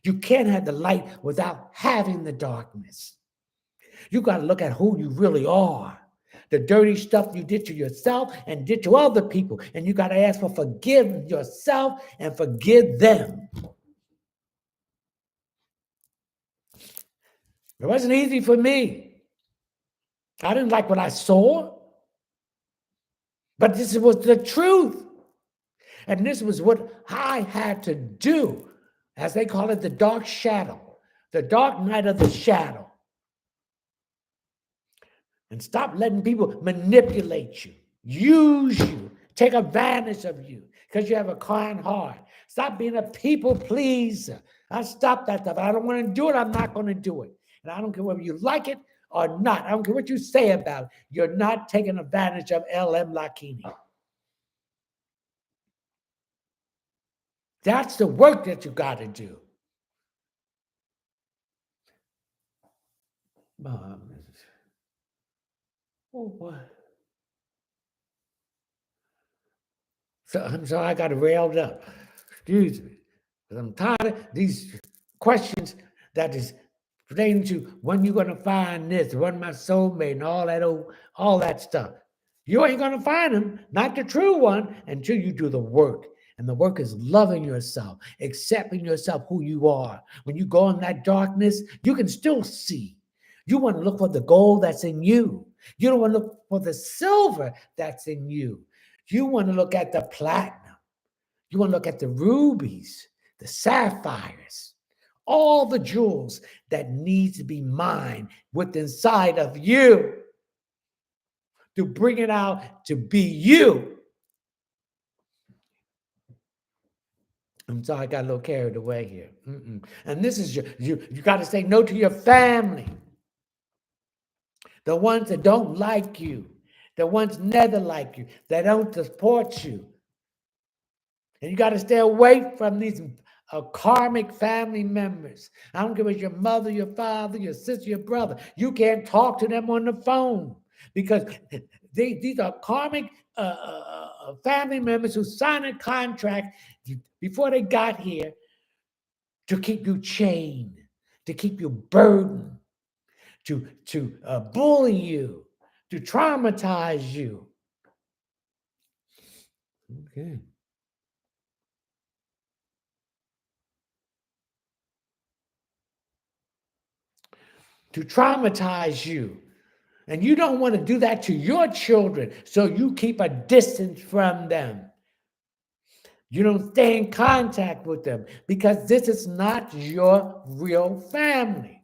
You can't have the light without having the darkness. You got to look at who you really are. The dirty stuff you did to yourself and did to other people. And you got to ask for forgive yourself and forgive them. It wasn't easy for me. I didn't like what I saw. But this was the truth. And this was what I had to do. As they call it, the dark shadow. The dark night of the shadow. And stop letting people manipulate you, use you, take advantage of you because you have a kind heart. Stop being a people pleaser. I stopped that stuff. I don't want to do it. I'm not going to do it. And I don't care whether you like it or not. I don't care what you say about it. You're not taking advantage of L.M. Lakini. That's the work that you got to do. Oh, what? So I got railed up. Excuse me. Because I'm tired of these questions that is pertaining to when you're going to find this, when my soulmate, and all that stuff. You ain't going to find them, not the true one, until you do the work. And the work is loving yourself, accepting yourself who you are. When you go in that darkness, you can still see. You want to look for the gold that's in you. You don't want to look for the silver that's in you. You want to look at the platinum. You want to look at the rubies, the sapphires, all the jewels that need to be mined within inside of you to bring it out to be you. I'm sorry, I got a little carried away here. And this is you got to say no to your family. The ones that don't like you, the ones never like you, that don't support you. And you got to stay away from these karmic family members. I don't care if it's your mother, your father, your sister, your brother. You can't talk to them on the phone because these are karmic family members who signed a contract before they got here to keep you chained, to keep you burdened, to bully you, to traumatize you. Okay. To traumatize you. And you don't want to do that to your children, so you keep a distance from them. You don't stay in contact with them because this is not your real family.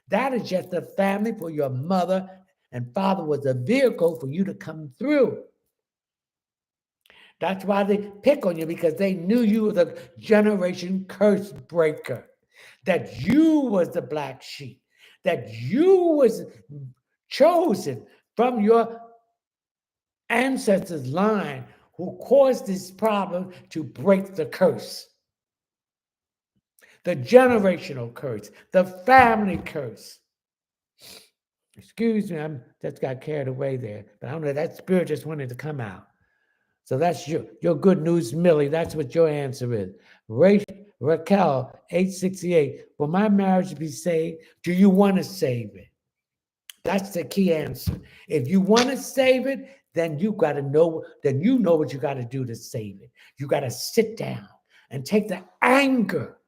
That is just a family for your mother and father was a vehicle for you to come through. That's why they pick on you, because they knew you were the generation curse breaker, that you was the black sheep, that you was chosen from your ancestors' line who caused this problem to break the curse, the generational curse, the family curse. Excuse me, I just got carried away there, but I don't know, that spirit just wanted to come out. So that's your good news, Millie. That's what your answer is. Raquel, 868. Will my marriage be saved? Do you want to save it? That's the key answer. If you want to save it, then you got to know, then you know what you got to do to save it. You got to sit down and take the anger.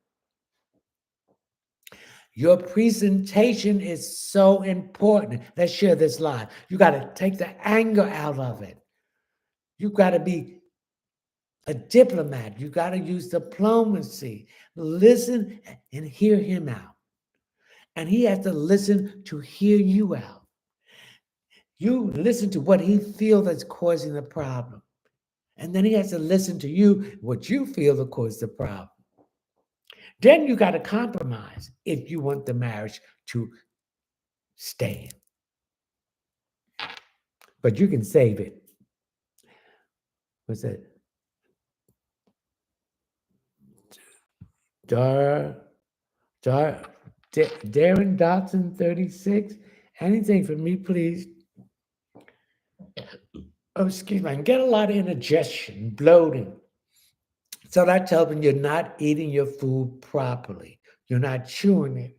Your presentation is so important. Let's share this live. You got to take the anger out of it. You got to be a diplomat. You got to use diplomacy. Listen and hear him out. And he has to listen to hear you out. You listen to what he feels that's causing the problem. And then he has to listen to you, what you feel that caused the problem. Then you got to compromise if you want the marriage to stay. But you can save it. What's that? Darren Dotson, 36. Anything for me, please. Oh, excuse me. I can get a lot of indigestion, bloating. So that tells me you're not eating your food properly. You're not chewing it.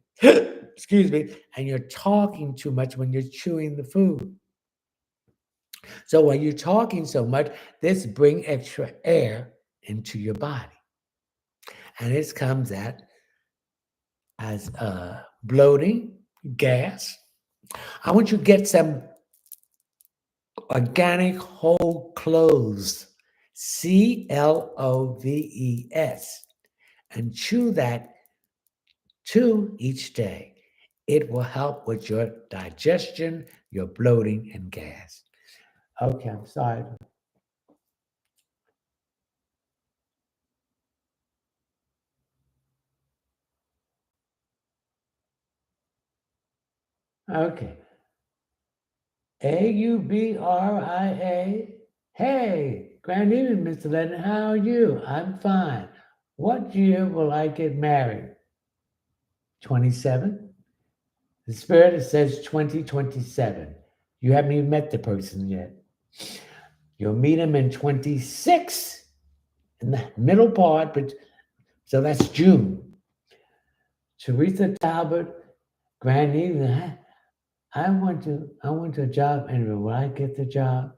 Excuse me. And you're talking too much when you're chewing the food. So when you're talking so much, this brings extra air into your body. And this comes as bloating, gas. I want you to get some organic whole cloves, CLOVES, and chew that 2 each day. It will help with your digestion, your bloating, and gas. Okay, I'm sorry. Okay. AUBRIA. Hey, grand evening, Mr. Lennon. How are you? I'm fine. What year will I get married? 27. The spirit says 2027. You haven't even met the person yet. You'll meet him in 26, in the middle part, but so that's June. Teresa Talbot, grand evening. I went to a job interview. Will I get the job?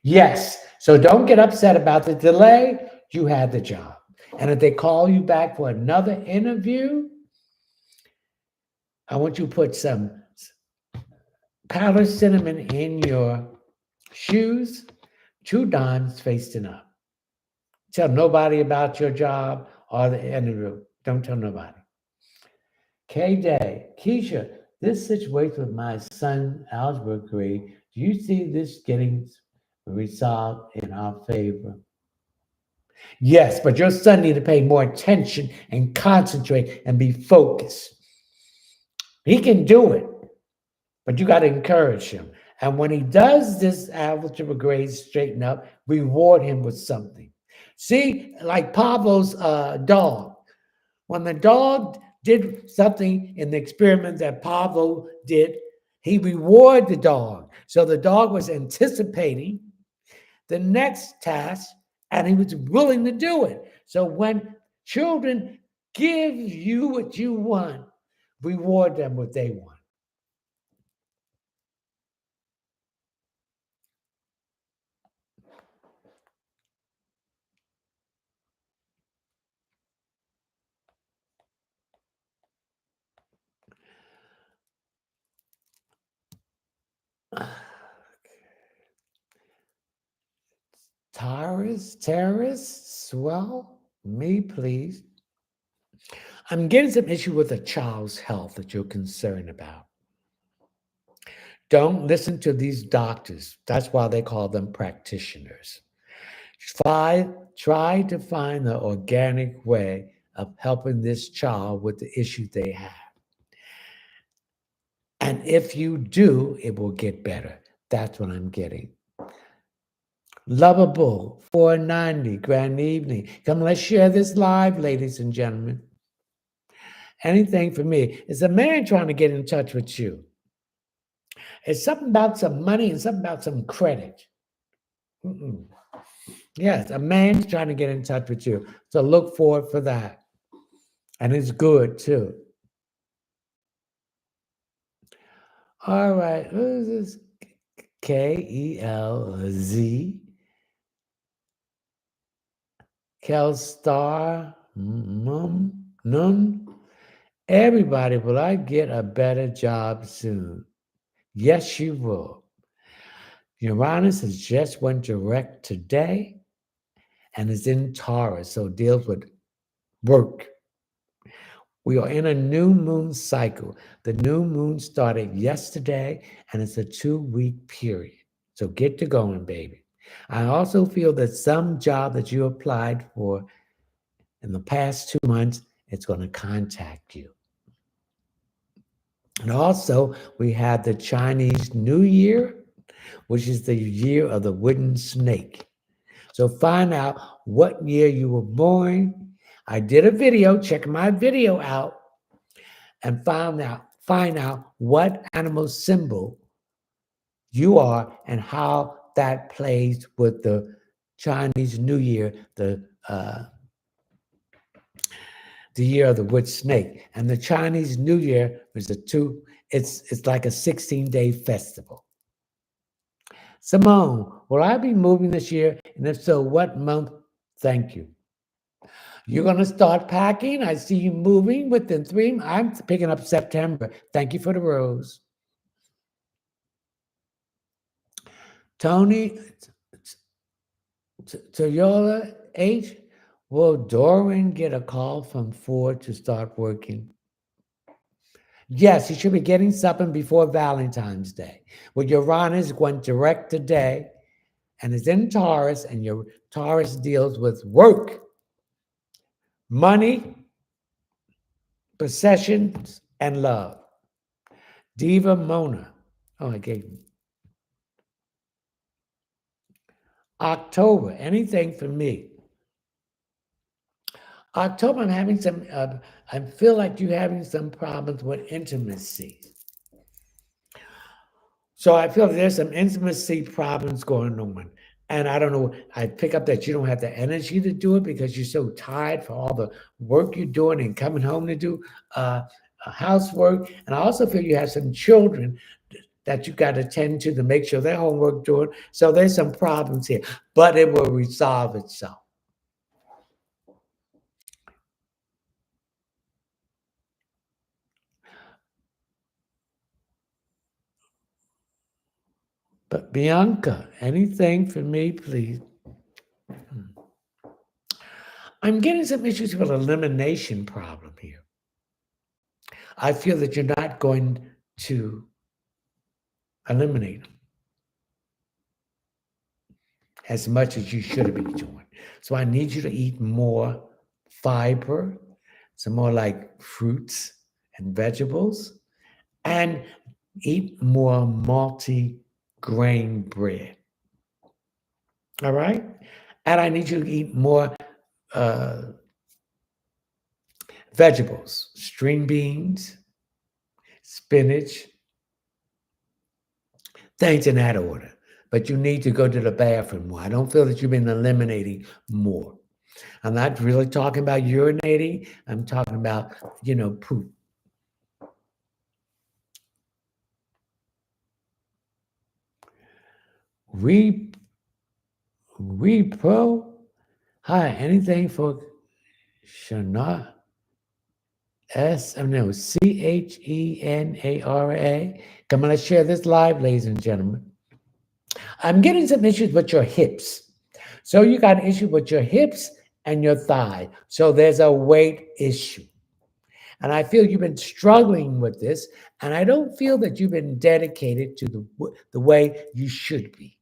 Yes. So don't get upset about the delay. You had the job. And if they call you back for another interview, I want you to put some powdered cinnamon in your shoes, 2 dimes facing up. Tell nobody about your job or the interview. Don't tell nobody. K-Day, Keisha, this situation with my son, algebra grade, do you see this getting resolved in our favor? Yes, but your son need to pay more attention and concentrate and be focused. He can do it, but you got to encourage him. And when he does this algebra grade straighten up, reward him with something. See, like Pablo's dog. When the dog did something in the experiment that Pablo did, he rewarded the dog. So the dog was anticipating the next task and he was willing to do it. So when children give you what you want, reward them what they want. Terrorists, swell, me please. I'm getting some issue with a child's health that you're concerned about. Don't listen to these doctors. That's why they call them practitioners. Try to find the organic way of helping this child with the issue they have. And if you do, it will get better. That's what I'm getting. Lovable, 490, grand evening. Come, let's share this live, ladies and gentlemen. Anything for me. It's a man trying to get in touch with you. It's something about some money and something about some credit. Mm-mm. Yes, a man's trying to get in touch with you. So look forward for that. And it's good too. All right. Who is this? KELZ. Kelstar. None. Everybody, will I get a better job soon? Yes, you will. Uranus has just went direct today and is in Taurus, so deals with work. We are in a new moon cycle. The new moon started yesterday and it's a 2-week period. So get to going, baby. I also feel that some job that you applied for in the past 2 months, it's going to contact you. And also, we have the Chinese New Year, which is the year of the wooden snake. So find out what year you were born. I did a video, check my video out, and find out what animal symbol you are and how that plays with the Chinese New Year, the year of the wood snake. And the Chinese New Year is it's like a 16-day festival. Simone, will I be moving this year? And if so, what month? Thank you. You're going to start packing. I see you moving within 3. I'm picking up September. Thank you for the rose. Tony, Toyola H, will Doran get a call from Ford to start working? Yes, he should be getting something before Valentine's Day. Well, Uranus went direct today and is in Taurus, and your Taurus deals with work, money, possessions, and love. Diva Mona. Oh, I gave him. October, anything for me. October, I'm having some, I feel like you're having some problems with intimacy. So I feel there's some intimacy problems going on. And I don't know, I pick up that you don't have the energy to do it because you're so tired for all the work you're doing and coming home to do housework. And I also feel you have some children that you got to tend to make sure their homework doing. So there's some problems here, but it will resolve itself. But Bianca, anything for me, please? I'm getting some issues with elimination problem here. I feel that you're not going to eliminate them as much as you should be doing. So I need you to eat more fiber, some more like fruits and vegetables, and eat more multi-grain bread. All right? And I need you to eat more vegetables, string beans, spinach, things in that order. But you need to go to the bathroom more. I don't feel that you've been eliminating more. I'm not really talking about urinating. I'm talking about, poop. Repro. Hi, anything for Shana? Chenara. Come on, let's share this live, ladies and gentlemen. I'm getting some issues with your hips. So you got an issue with your hips and your thigh. So there's a weight issue. And I feel you've been struggling with this, and I don't feel that you've been dedicated to the way you should be.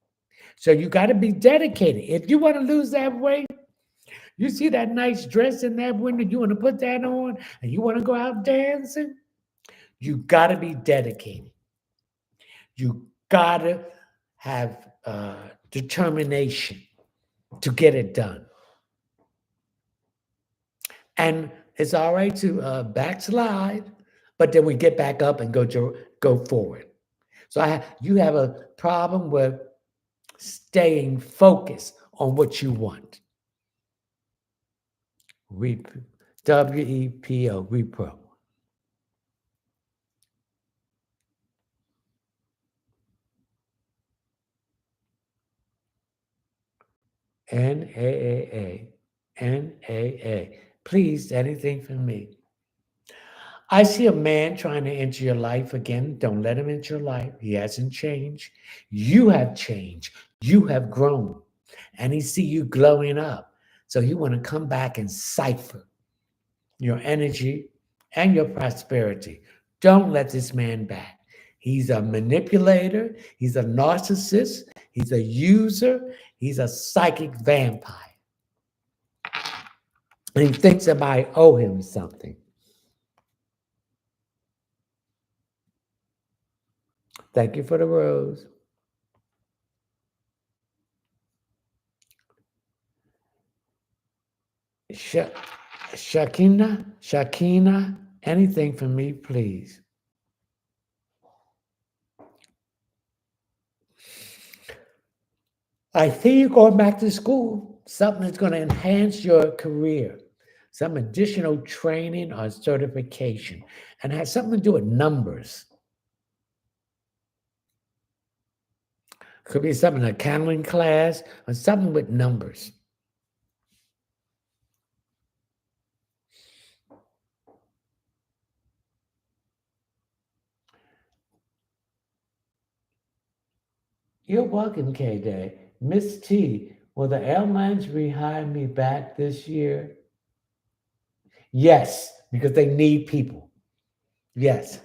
So you got to be dedicated. If you want to lose that weight, you see that nice dress in that window, you want to put that on, and you want to go out dancing, you got to be dedicated. You got to have determination to get it done. And it's all right to backslide, but then we get back up and go forward. So you have a problem with staying focused on what you want. WEPO, WEPO. NAAA, NAA. Please, anything from me. I see a man trying to enter your life again. Don't let him enter your life. He hasn't changed. You have changed. You have grown. And he see you glowing up. So he want to come back and cipher your energy and your prosperity. Don't let this man back. He's a manipulator. He's a narcissist. He's a user. He's a psychic vampire. And he thinks that I owe him something. Thank you for the rose. Shakina, anything for me, please. I see you going back to school, something that's going to enhance your career, some additional training or certification, and has something to do with numbers. Could be something, an accounting class, or something with numbers. You're welcome, K-Day. Miss T, will the airlines rehire me back this year? Yes, because they need people. Yes.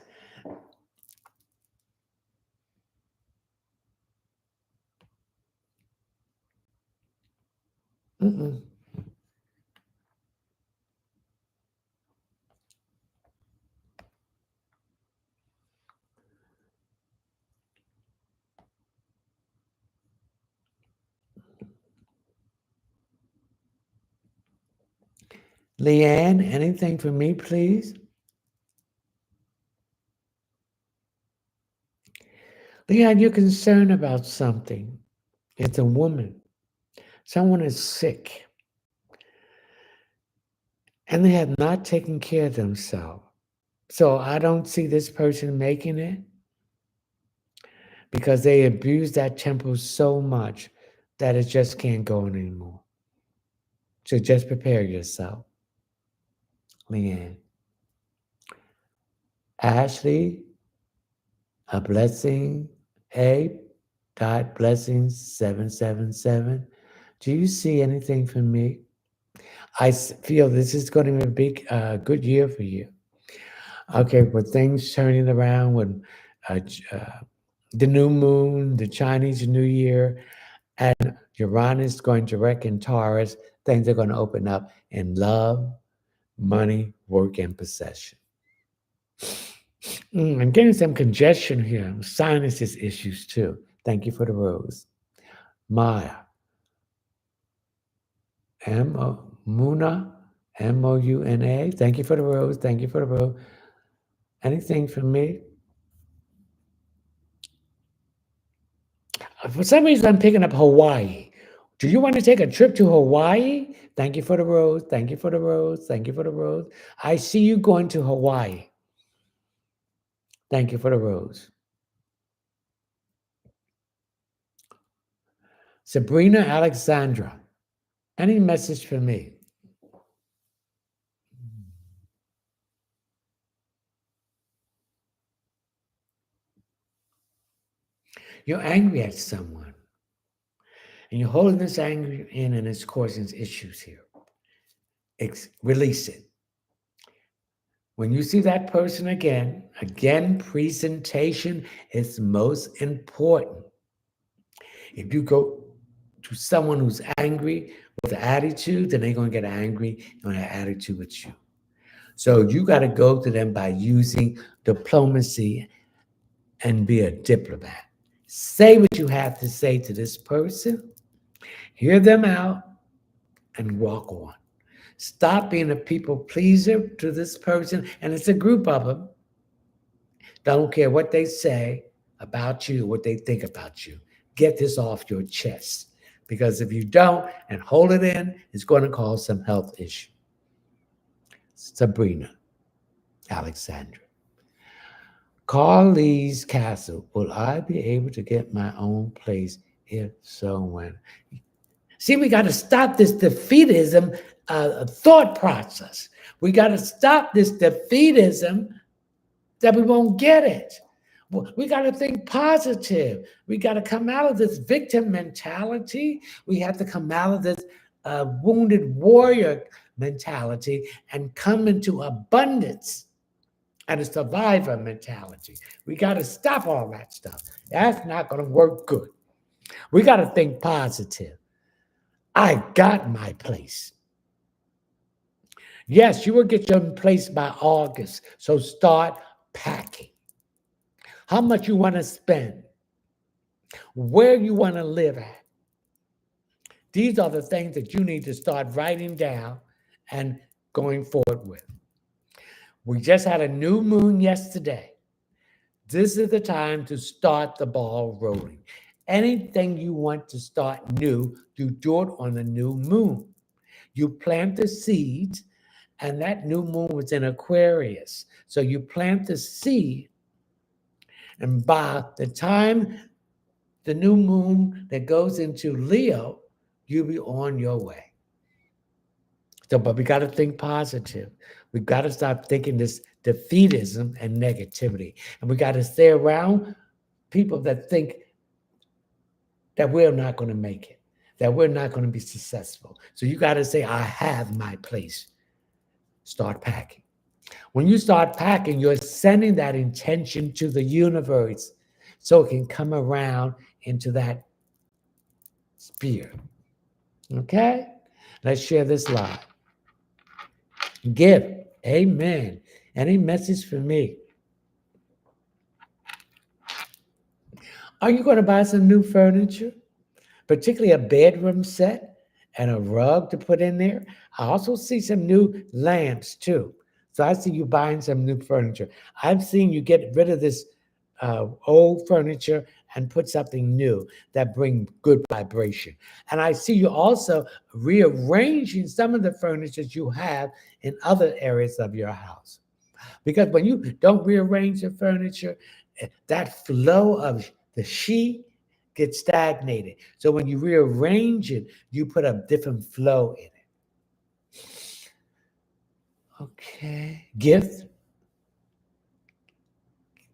Mm-mm. Leanne, anything for me, please? Leanne, you're concerned about something. It's a woman. Someone is sick. And they have not taken care of themselves. So I don't see this person making it because they abuse that temple so much that it just can't go on anymore. So just prepare yourself, Leanne. Ashley, a blessing, A. Dot blessings 777. Do you see anything from me? I feel this is going to be a big, good year for you. Okay, with things turning around, with uh, the new moon, the Chinese New Year, and Uranus going direct in Taurus, things are going to open up in love, money, work, and possession. I'm getting some congestion here, sinuses issues too. Thank you for the rose. Maya, Muna, Mouna. Thank you for the rose. Thank you for the rose. Anything from me? For some reason, I'm picking up Hawaii. Do you want to take a trip to Hawaii? Thank you for the rose. Thank you for the rose. Thank you for the rose. I see you going to Hawaii. Thank you for the rose. Sabrina Alexandra, any message for me? You're angry at someone, and you're holding this anger in, and it's causing issues here. Release it. When you see that person again, presentation is most important. If you go to someone who's angry with attitude, then they're going to get angry and have attitude with you. So you got to go to them by using diplomacy and be a diplomat. Say what you have to say to this person, hear them out, and walk on. Stop being a people pleaser to this person, and it's a group of them. Don't care what they say about you, what they think about you. Get this off your chest. Because if you don't and hold it in, it's going to cause some health issue. Sabrina Alexandra. Carly's Castle. Will I be able to get my own place? If so, when? See, we got to stop this defeatism thought process. We got to stop this defeatism that we won't get it. We got to think positive. We got to come out of this victim mentality. We have to come out of this wounded warrior mentality and come into abundance and a survivor mentality. We got to stop all that stuff. That's not going to work good. We got to think positive. I got my place. Yes, you will get your place by August. So start packing. How much you want to spend? Where you want to live at? These are the things that you need to start writing down and going forward with. We just had a new moon yesterday. This is the time to start the ball rolling. Anything you want to start new, you do it on the new moon. You plant the seeds, and that new moon was in Aquarius. So you plant the seed, and by the time the new moon that goes into Leo, you'll be on your way. So, but we got to think positive. We got to stop thinking this defeatism and negativity. And we got to stay around people that think that we're not going to make it, that we're not going to be successful. So you got to say, I have my place. Start packing. When you start packing, you're sending that intention to the universe so it can come around into that sphere. Okay? Let's share this live. Give. Amen. Any message for me? Are you going to buy some new furniture? Particularly a bedroom set and a rug to put in there. I also see some new lamps too. So I see you buying some new furniture. I've seen you get rid of this old furniture and put something new that brings good vibration. And I see you also rearranging some of the furniture you have in other areas of your house. Because when you don't rearrange the furniture, that flow of the sheet gets stagnated. So when you rearrange it, you put a different flow in it. Okay. Gift.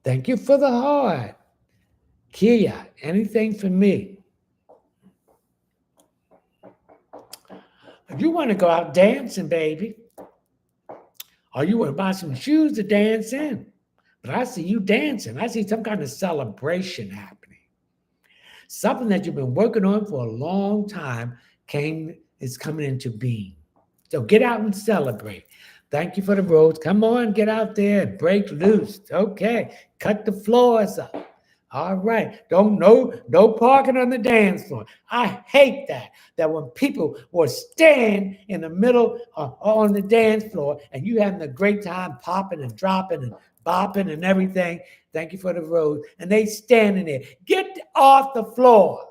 Thank you for the heart. Kia, anything for me? If you want to go out dancing, baby, or you want to buy some shoes to dance in, but I see you dancing. I see some kind of celebration happening. Something that you've been working on for a long time is coming into being. So get out and celebrate. Thank you for the rose. Come on, get out there and break loose. Okay, cut the floors up. All right. No parking on the dance floor. I hate that when people will stand in the middle on the dance floor and you having a great time popping and dropping and bopping and everything. Thank you for the rose. And they standing there. Get off the floor.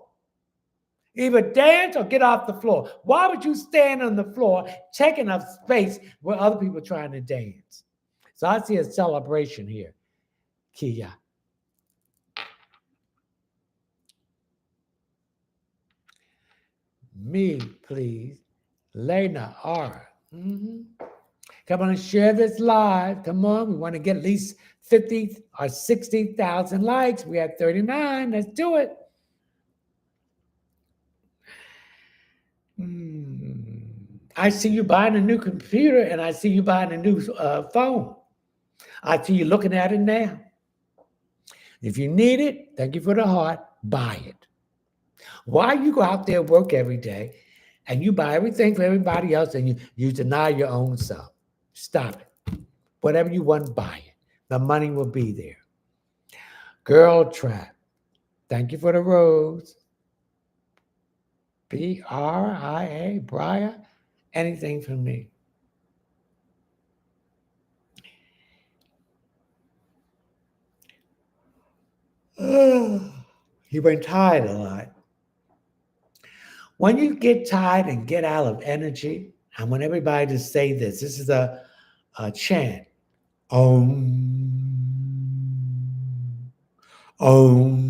Either dance or get off the floor. Why would you stand on the floor taking up space where other people are trying to dance? So I see a celebration here, Kia. Me, please. Lena R. Come on and share this live. Come on. We want to get at least 50 or 60,000 likes. We have 39. Let's do it. I see you buying a new computer and I see you buying a new phone. I see you looking at it now. If you need it, thank you for the heart, buy it. Why you go out there and work every day and you buy everything for everybody else and you deny your own self? Stop it. Whatever you want, buy it. The money will be there. Girl Trap. Thank you for the rose. BRIA, Briar, anything from me. You've been tired a lot. When you get tired and get out of energy, I want everybody to say this. This is a chant. Om. Om.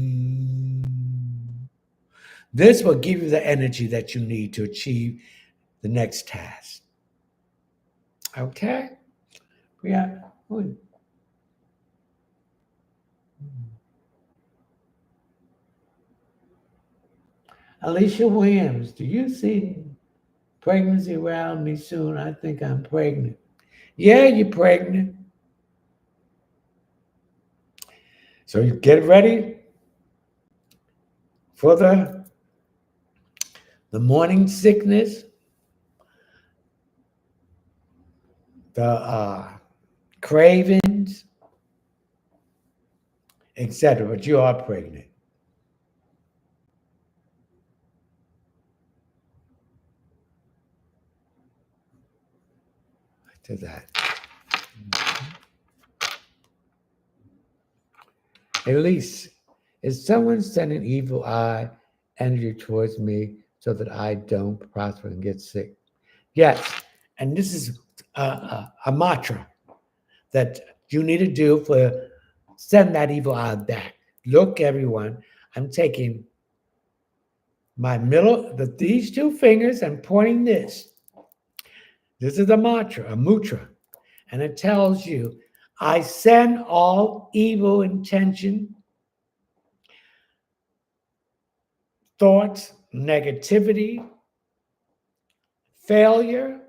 This will give you the energy that you need to achieve the next task. Okay? Yeah. Alicia Williams, do you see pregnancy around me soon? I think I'm pregnant. Yeah, you're pregnant. So you get ready for the morning sickness, the cravings, etc. But you are pregnant. To that. Elise, is someone sending evil eye energy towards me so that I don't prosper and get sick? Yes. And this is a mantra that you need to do for send that evil eye back. Look, everyone, I'm taking my middle, these two fingers and pointing this. This is a mantra, a mutra, and it tells you, I send all evil intention, thoughts, negativity, failure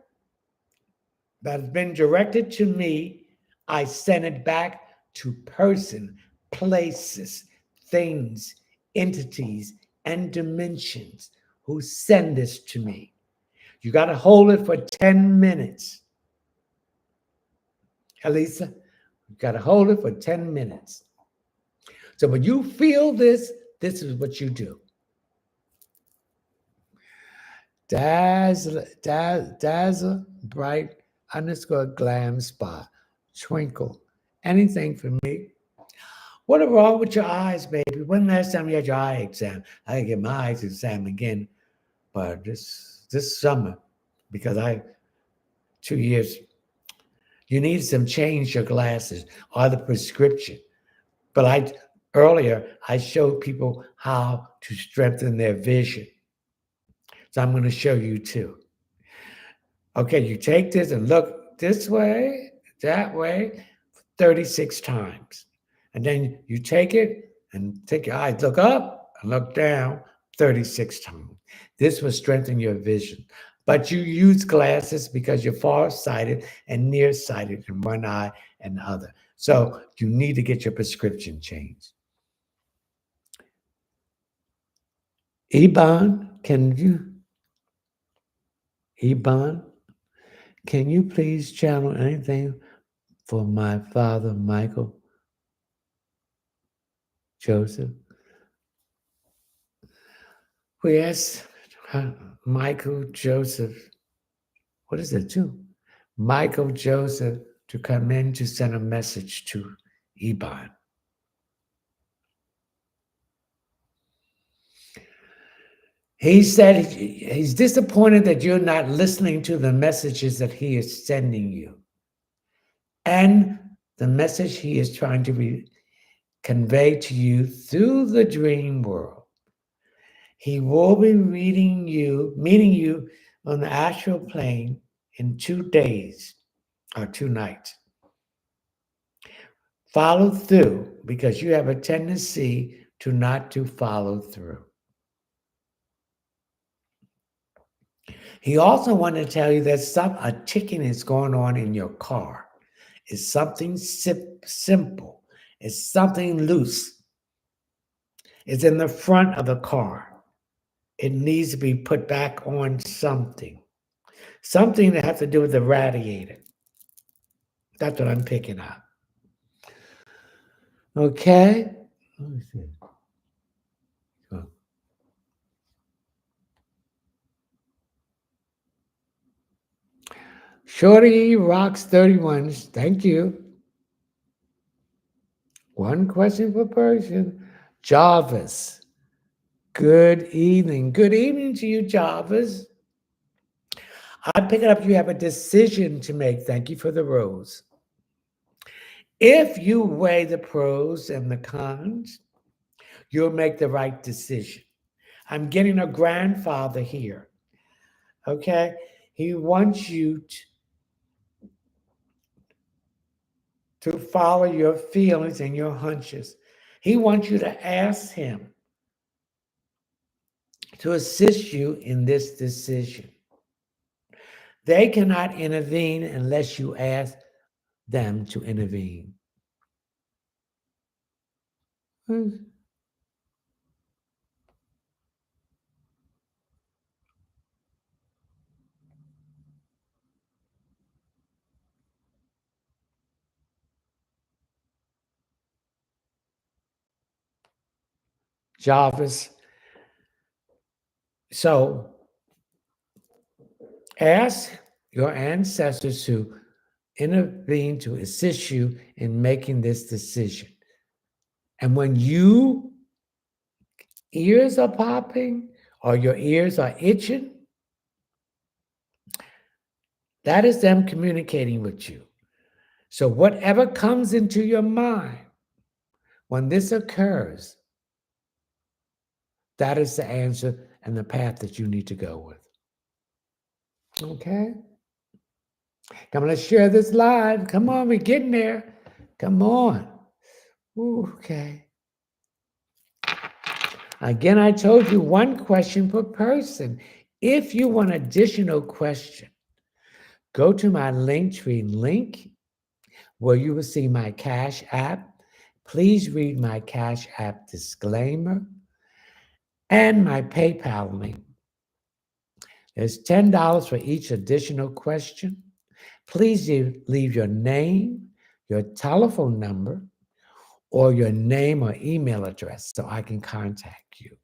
that has been directed to me, I send it back to person, places, things, entities, and dimensions who send this to me. You got to hold it for 10 minutes. Elisa, you got to hold it for 10 minutes. So when you feel this, this is what you do. Dazzle, bright _ glam spa, twinkle, anything for me. What is wrong with your eyes, baby? When last time you had your eye exam? I can get my eyes examined again, but this summer, because 2 years, you need some change your glasses or the prescription. But earlier I showed people how to strengthen their vision. So I'm going to show you too. Okay, you take this and look this way, that way, 36 times. And then you take it and take your eyes, look up and look down 36 times. This will strengthen your vision. But you use glasses because you're far-sighted and nearsighted in one eye and the other. So you need to get your prescription changed. Iban, can you please channel anything for my father, Michael Joseph? We asked Michael Joseph, what is it too? Michael Joseph to come in to send a message to Iban. He said he's disappointed that you're not listening to the messages that he is sending you. And the message he is trying to convey to you through the dream world. He will be meeting you on the astral plane in 2 days or 2 nights. Follow through, because you have a tendency to not to follow through. He also wanted to tell you that a ticking is going on in your car. It's something simple. It's something loose. It's in the front of the car. It needs to be put back on something. Something that has to do with the radiator. That's what I'm picking up. Okay? Let me see. Shorty Rocks 31. Thank you. One question per person. Jarvis. Good evening. Good evening to you, Jarvis. I pick it up. You have a decision to make. Thank you for the rose. If you weigh the pros and the cons, you'll make the right decision. I'm getting a grandfather here. Okay? He wants you to follow your feelings and your hunches. He wants you to ask him to assist you in this decision. They cannot intervene unless you ask them to intervene. Jarvis. So ask your ancestors to intervene to assist you in making this decision. And when you ears are popping or your ears are itching, that is them communicating with you. So whatever comes into your mind when this occurs, that is the answer and the path that you need to go with. Okay? Come on, let's share this live. Come on, we're getting there. Come on. Ooh, okay. Again, I told you one question per person. If you want additional question, go to my Linktree link where you will see my Cash App. Please read my Cash App disclaimer and my PayPal link. There's $10 for each additional question. Please leave your name, your telephone number, or your name or email address so I can contact you.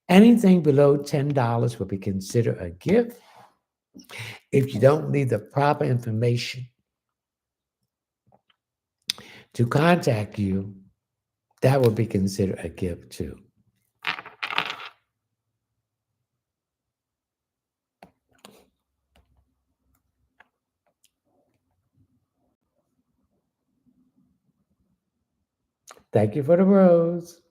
Anything below $10 will be considered a gift. If you don't leave the proper information to contact you, that will be considered a gift too. Thank you for the rose.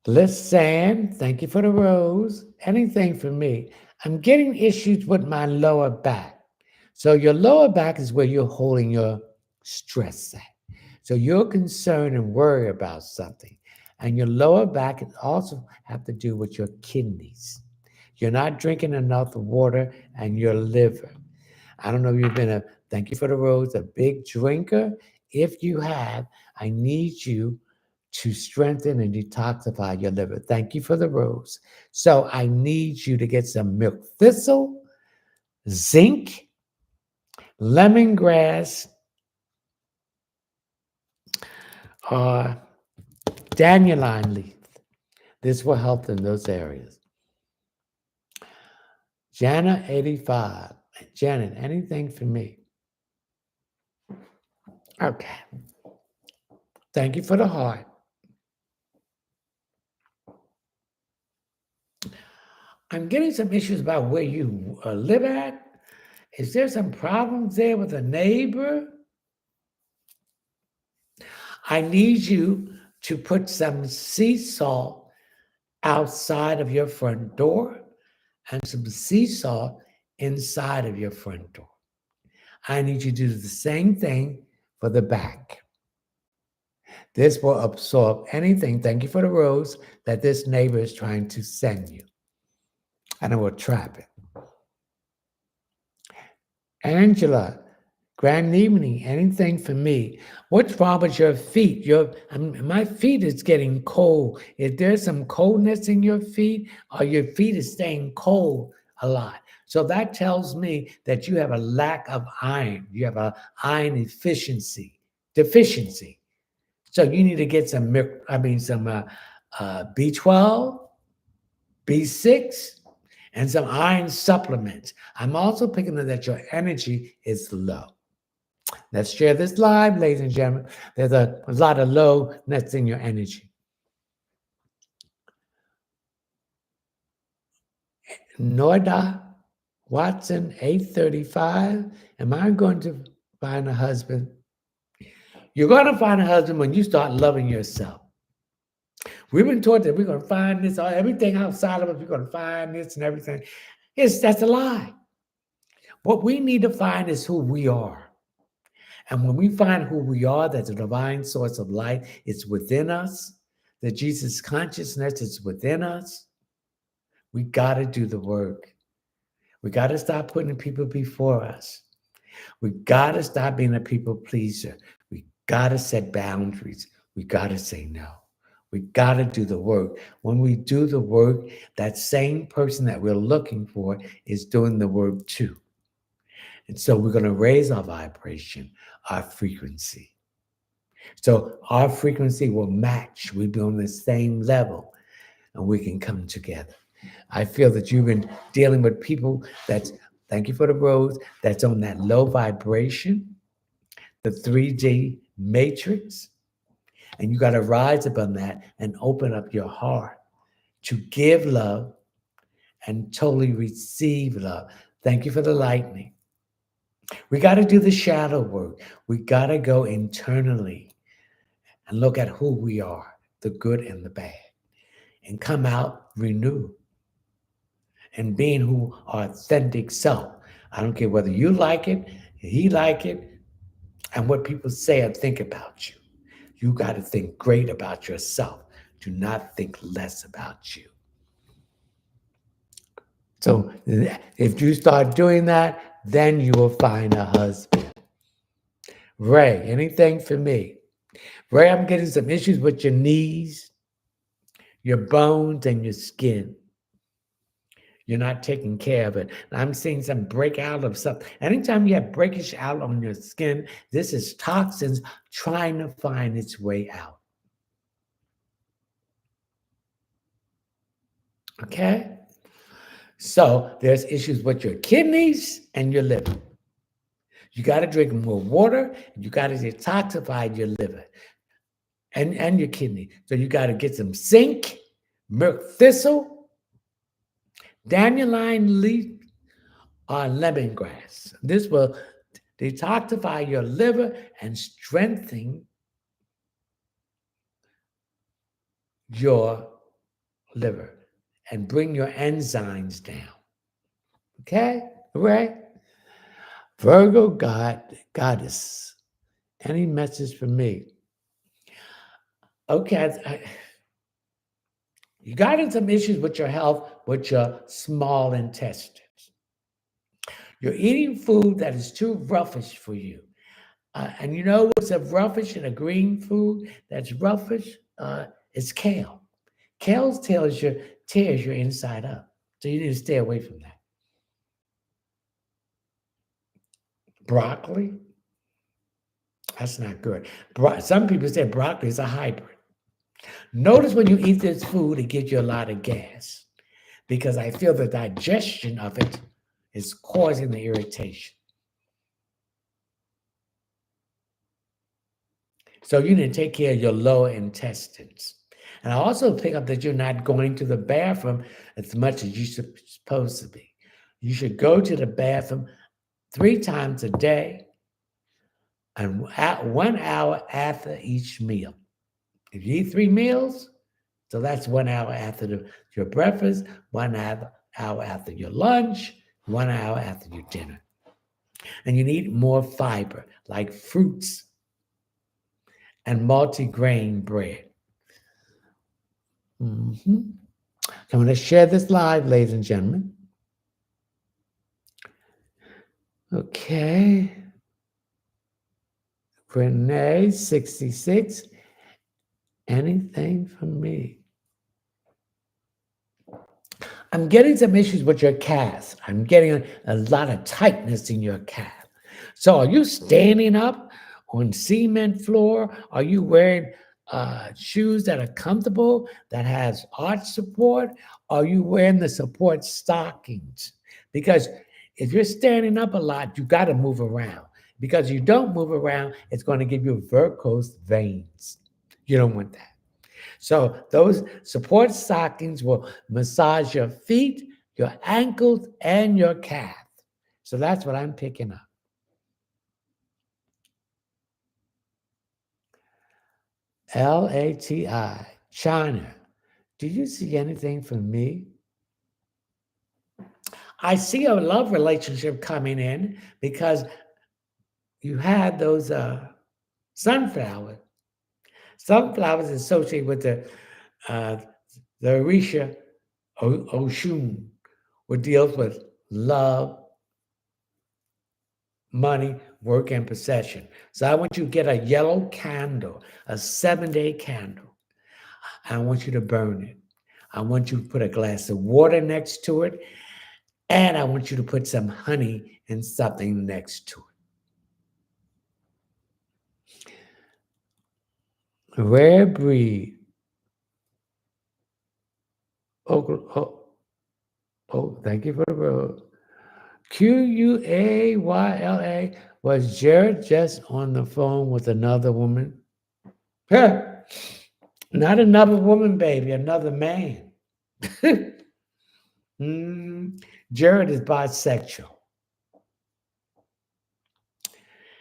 Listen, thank you for the rose. Anything for me. I'm getting issues with my lower back. So your lower back is where you're holding your stress at. So you're concerned and worried about something. And your lower back can also have to do with your kidneys. You're not drinking enough water and your liver. I don't know if you've been thank you for the rose, a big drinker. If you have, I need you to strengthen and detoxify your liver. Thank you for the rose. So I need you to get some milk thistle, zinc, lemongrass, or dandelion leaf. This will help in those areas. Jana 85. Janet, anything for me? Okay. Thank you for the heart. I'm getting some issues about where you live at. Is there some problems there with a neighbor? I need you to put some sea salt outside of your front door and some sea salt inside of your front door. I need you to do the same thing for the back. This will absorb anything, thank you for the rose, that this neighbor is trying to send you. And it will trap it. Angela, grand evening. Anything for me? What's wrong with your feet? My feet is getting cold. If there's some coldness in your feet, or your feet is staying cold a lot, so that tells me that you have a lack of iron. You have a iron deficiency. So you need to get some B12, B6, and some iron supplements. I'm also picking up that your energy is low. Let's share this live, ladies and gentlemen. There's a lot of lowness in your energy. Noida Watson, 835. Am I going to find a husband? You're going to find a husband when you start loving yourself. We've been taught that we're going to find this, everything outside of us, we're going to find this and everything. That's a lie. What we need to find is who we are. And when we find who we are, that the divine source of light is within us, that Jesus consciousness is within us, we got to do the work. We got to stop putting people before us. We got to stop being a people pleaser. We got to set boundaries. We got to say no. We got to do the work. When we do the work, that same person that we're looking for is doing the work too. And so we're going to raise our vibration, our frequency. So our frequency will match. We'll be on the same level and we can come together. I feel that you've been dealing with people thank you for the rose, that's on that low vibration, the 3D matrix. And you got to rise above that and open up your heart to give love and totally receive love. Thank you for the lightning. We got to do the shadow work. We got to go internally and look at who we are, the good and the bad, and come out renewed and being who our authentic self. I don't care whether you like it, he like it, and what people say or think about you. You got to think great about yourself. Do not think less about you. So if you start doing that, then you will find a husband. Ray, anything for me? Ray, I'm getting some issues with your knees, your bones, and your skin. You're not taking care of it. I'm seeing some breakout of something. Anytime you have breakage out on your skin, this is toxins trying to find its way out. Okay? So there's issues with your kidneys and your liver. You got to drink more water. You got to detoxify your liver and your kidney. So you got to get some zinc, milk thistle, dandelion leaf, or lemongrass. This will detoxify your liver and strengthen your liver and bring your enzymes down. Okay? Right? Virgo goddess. Any message for me? Okay. You got some issues with your health, with your small intestines. You're eating food that is too roughish for you. And you know what's a roughish and a green food that's roughish? It's kale. Kale tears your inside up. So you need to stay away from that. Broccoli? That's not good. Some people say broccoli is a hybrid. Notice when you eat this food, it gives you a lot of gas because I feel the digestion of it is causing the irritation. So you need to take care of your lower intestines. And I also pick up that you're not going to the bathroom as much as you're supposed to be. You should go to the bathroom 3 times a day and 1 hour after each meal. If you eat 3 meals, so that's 1 hour after your breakfast, 1 hour after your lunch, 1 hour after your dinner. And you need more fiber, like fruits and multi-grain bread. I'm going to share this live, ladies and gentlemen. Okay. Renee, 66. Anything from me? I'm getting some issues with your calves. I'm getting a lot of tightness in your calf. So are you standing up on cement floor? Are you wearing shoes that are comfortable, that has arch support? Or are you wearing the support stockings? Because if you're standing up a lot, you got to move around. Because you don't move around, it's going to give you varicose veins. You don't want that. So those support stockings will massage your feet, your ankles, and your calf. So that's what I'm picking up. LATI, China. Do you see anything for me? I see a love relationship coming in because you had those sunflowers. Sunflowers associated with uh, the Orisha Oshun, which deals with love, money, work, and possession. So I want you to get a yellow candle, a 7-day candle. I want you to burn it. I want you to put a glass of water next to it. And I want you to put some honey and something next to it. Rare breed. Oh, thank you for the road. Quayla. Was Jared just on the phone with another woman? Huh. Not another woman, baby, another man. Jared is bisexual.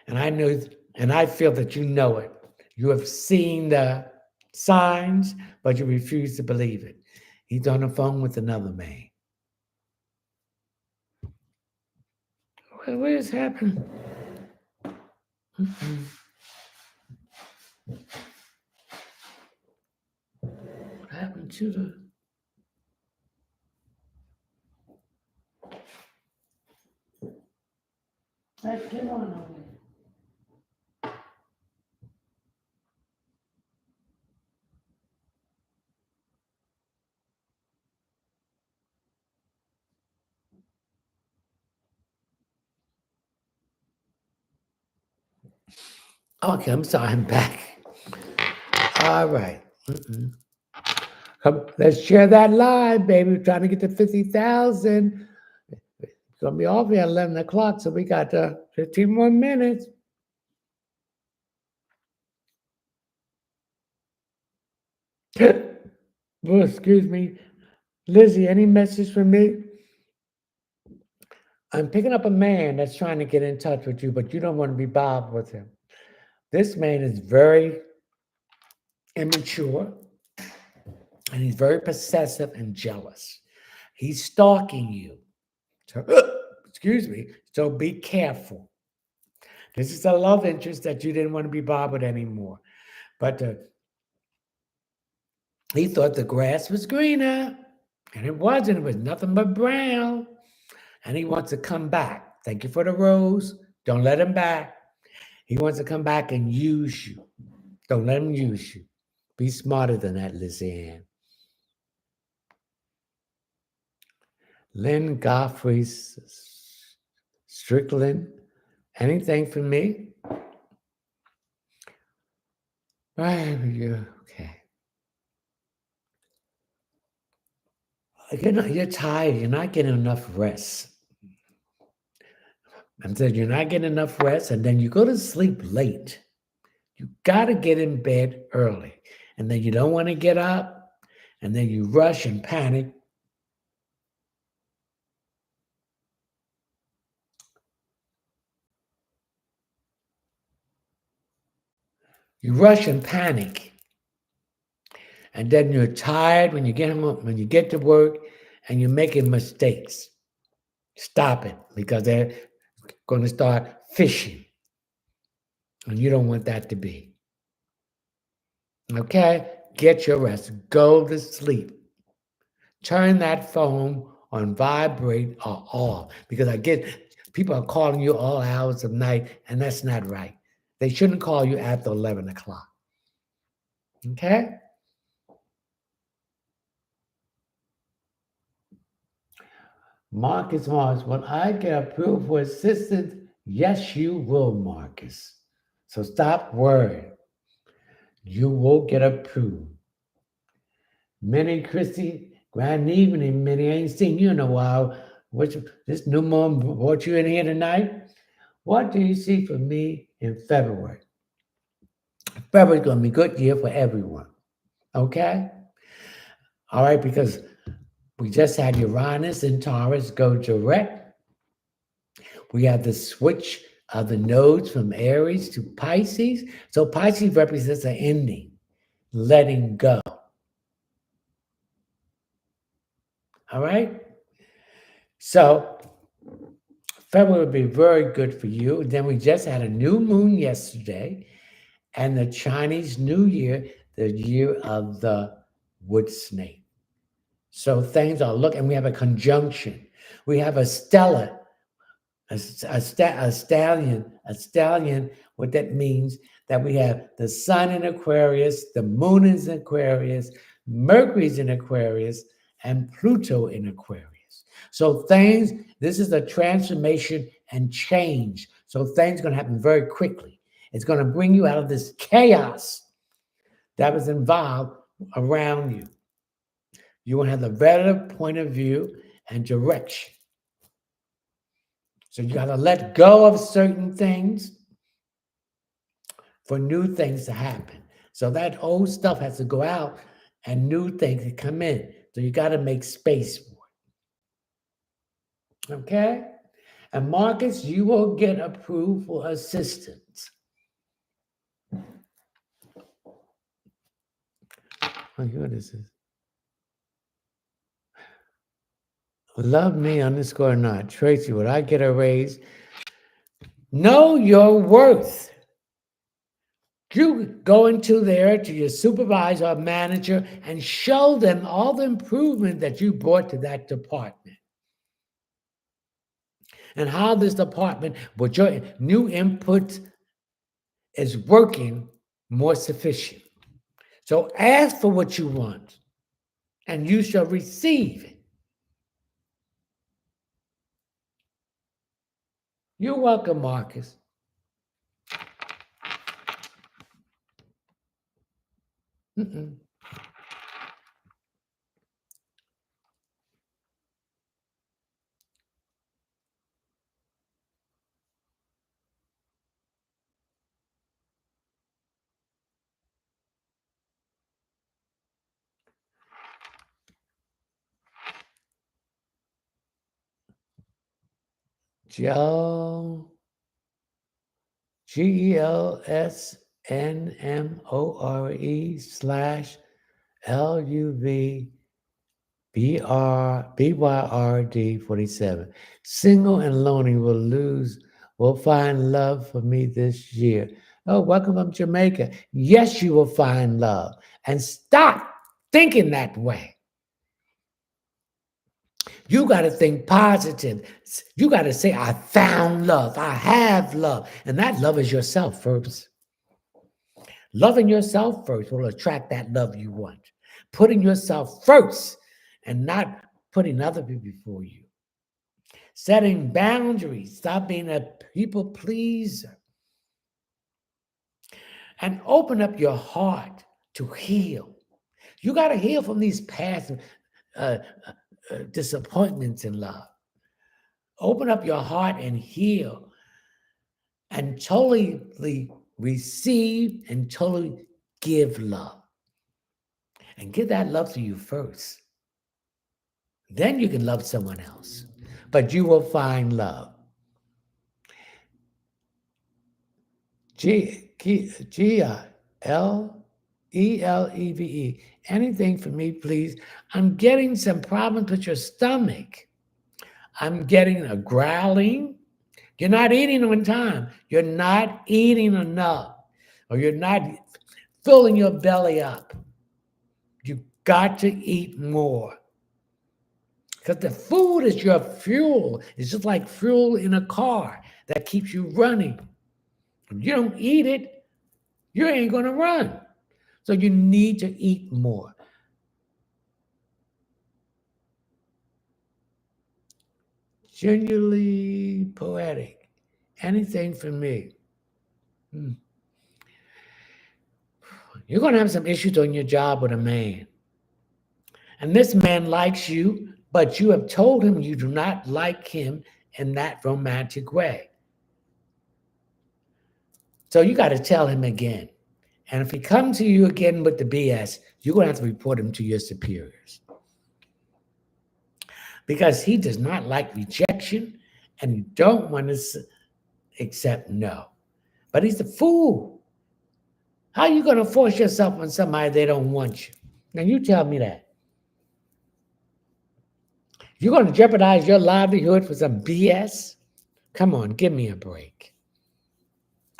And I know, and I feel that you know it. You have seen the signs, but you refuse to believe it. He's on the phone with another man. What is happening? What happened to the? Let's get on over there. Okay, I'm sorry, I'm back. All right. Come, let's share that live, baby. We're trying to get to 50,000. It's going to be off here at 11 o'clock, so we got 15 more minutes. Well, excuse me. Lizzie, any message for me? I'm picking up a man that's trying to get in touch with you, but you don't want to be bothered with him. This man is very immature and he's very possessive and jealous. He's stalking you. So, excuse me. So be careful. This is a love interest that you didn't want to be bothered anymore. But he thought the grass was greener, and it wasn't. It was nothing but brown. And he wants to come back. Thank you for the rose. Don't let him back. He wants to come back and use you. Don't let him use you. Be smarter than that, Lizzie Ann. Lynn Godfrey Strickland. Anything for me? Right, okay. You're tired. You're not getting enough rest. And then you're not getting enough rest, and then you go to sleep late. You got to get in bed early. And then you don't want to get up, and then you rush and panic. You rush and panic. And then you're tired when you get home, when you get to work, and you're making mistakes. Stop it, because they're going to start fishing. And you don't want that to be. Okay? Get your rest. Go to sleep. Turn that phone on vibrate or off, because I get people are calling you all hours of night, and that's not right. They shouldn't call you after 11 o'clock. Okay? Marcus Morris, when I get approved for assistance, yes, you will, Marcus. So stop worrying. you will get approved. Minnie, Christy, grand evening, Minnie. I ain't seen you in a while. This new mom brought you in here tonight? What do you see for me in February? February's going to be a good year for everyone. Okay? All right, because we just had Uranus and Taurus go direct. We have the switch of the nodes from Aries to Pisces. So Pisces represents an ending, letting go. All right? So February will be very good for you. Then we just had a new moon yesterday and the Chinese New Year, the year of the wood snake. So things are looking, we have a conjunction. We have a stellar, a stallion, what that means that we have the sun in Aquarius, the moon is in Aquarius, Mercury's in Aquarius, and Pluto in Aquarius. So things, this is a transformation and change. So things going to happen very quickly. It's going to bring you out of this chaos that was involved around you. You will have a better point of view and direction. So you got to let go of certain things for new things to happen. So that old stuff has to go out and new things can come in. So you got to make space for it. Okay? And Marcus, you will get approved for assistance. Oh, what is this? Love me underscore not. Tracy, would I get a raise? Know your worth. You go into there to your supervisor or manager and show them all the improvement that you brought to that department and how this department, with your new input, is working more sufficient. So ask for what you want and you shall receive it. You're welcome, Marcus. Mm-mm. Joe, GELSNMORE/LUVBYRD 47. Single and lonely will find love for me this year. Oh, welcome from Jamaica. Yes, you will find love. And stop thinking that way. You got to think positive. You got to say, I found love. I have love. And that love is yourself first. Loving yourself first will attract that love you want. Putting yourself first and not putting other people before you. Setting boundaries. Stop being a people pleaser. And open up your heart to heal. You got to heal from these past uh, disappointments in love. Open up your heart and heal and totally receive and totally give love. And give that love to you first. Then you can love someone else. But you will find love. GLELEVE. Anything for me, please. I'm getting some problems with your stomach. I'm getting a growling. You're not eating on time. You're not eating enough. Or you're not filling your belly up. You got to eat more. Because the food is your fuel. It's just like fuel in a car that keeps you running. If you don't eat it, you ain't going to run. So you need to eat more. Genuinely poetic. Anything for me. You're going to have some issues on your job with a man. And this man likes you, but you have told him you do not like him in that romantic way. So you got to tell him again. And if he comes to you again with the BS, you're going to have to report him to your superiors. Because he does not like rejection and you don't want to accept no. But he's a fool. How are you going to force yourself on somebody they don't want you? Now you tell me that. You're going to jeopardize your livelihood for some BS? Come on, give me a break.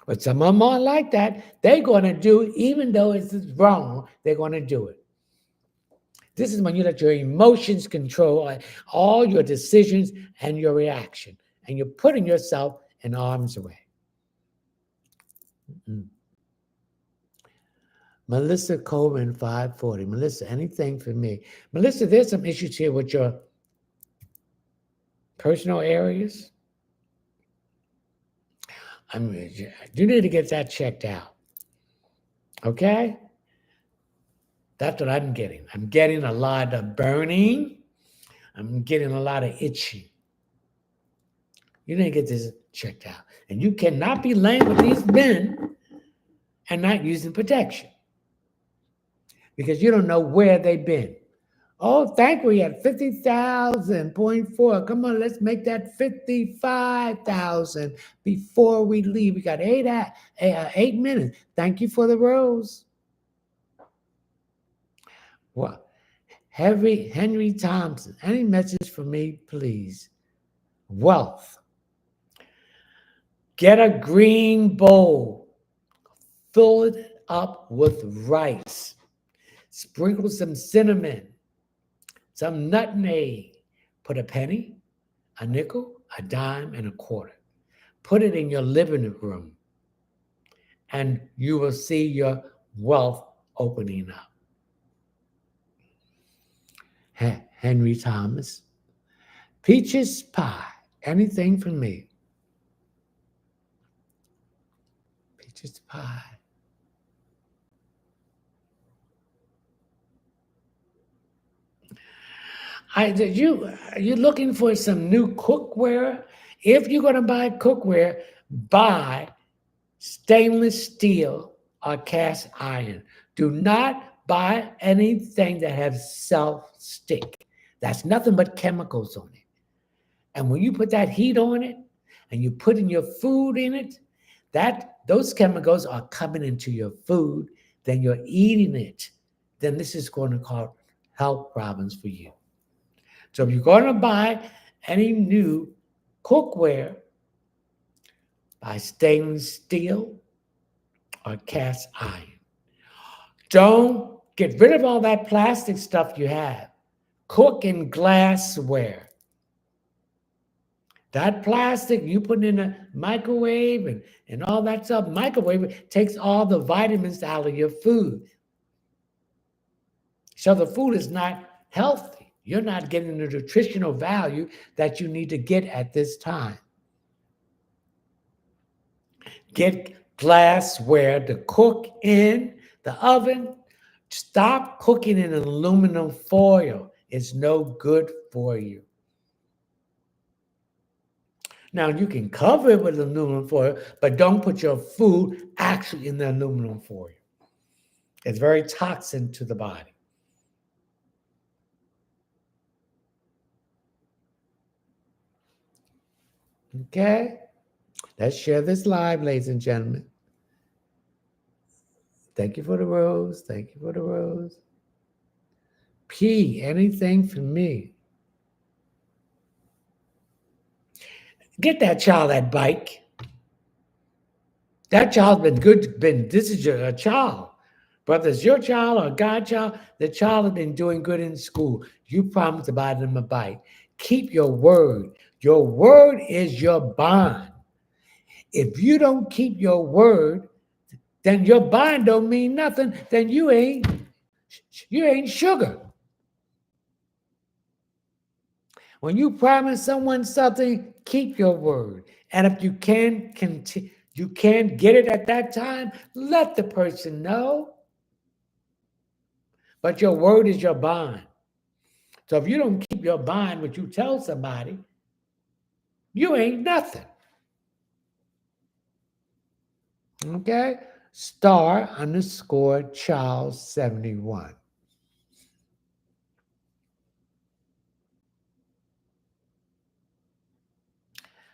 But some of them aren't like that. They're going to do it, even though it's wrong, they're going to do it. This is when you let your emotions control all your decisions and your reaction. And you're putting yourself in harm's way. Melissa Coleman, 540. Melissa, anything for me? Melissa, there's some issues here with your personal areas. I mean, you need to get that checked out. Okay? That's what I'm getting. I'm getting a lot of burning. I'm getting a lot of itching. You need to get this checked out. And you cannot be laying with these men and not using protection. Because you don't know where they've been. Oh, thankfully, at 50,000.4. Come on, let's make that 55,000 before we leave. We got 8 minutes. Thank you for the rose. Well, Henry Thompson, any message for me, please? Wealth. Get a green bowl. Fill it up with rice. Sprinkle some cinnamon, some nutmeg. Put a penny, a nickel, a dime, and a quarter. Put it in your living room, and you will see your wealth opening up. Henry Thomas. Peaches pie. Anything for me? Peaches pie. You looking for some new cookware? If you're going to buy cookware, buy stainless steel or cast iron. Do not buy anything that has self-stick. That's nothing but chemicals on it. And when you put that heat on it and you put in your food in it, those chemicals are coming into your food, then you're eating it. Then this is going to cause health problems for you. So if you're going to buy any new cookware, buy stainless steel or cast iron. Don't get rid of all that plastic stuff you have. Cook in glassware. That plastic you put in a microwave and all that stuff, microwave takes all the vitamins out of your food. So the food is not healthy. You're not getting the nutritional value that you need to get at this time. Get glassware to cook in the oven. Stop cooking in aluminum foil. It's no good for you. Now, you can cover it with aluminum foil, but don't put your food actually in the aluminum foil. It's very toxic to the body. Okay? Let's share this live, ladies and gentlemen. Thank you for the rose. Thank you for the rose. P, anything for me? Get that child that bike. That child's this is your child. Whether it's your child or a godchild, the child has been doing good in school. You promised to buy them a bike. Keep your word. Your word is your bond. If you don't keep your word, then your bond don't mean nothing. Then you ain't sugar. When you promise someone something, keep your word. And if you can't get it at that time, let the person know. But your word is your bond. So if you don't keep your bond, what you tell somebody, you ain't nothing. Okay? Star underscore Charles 71.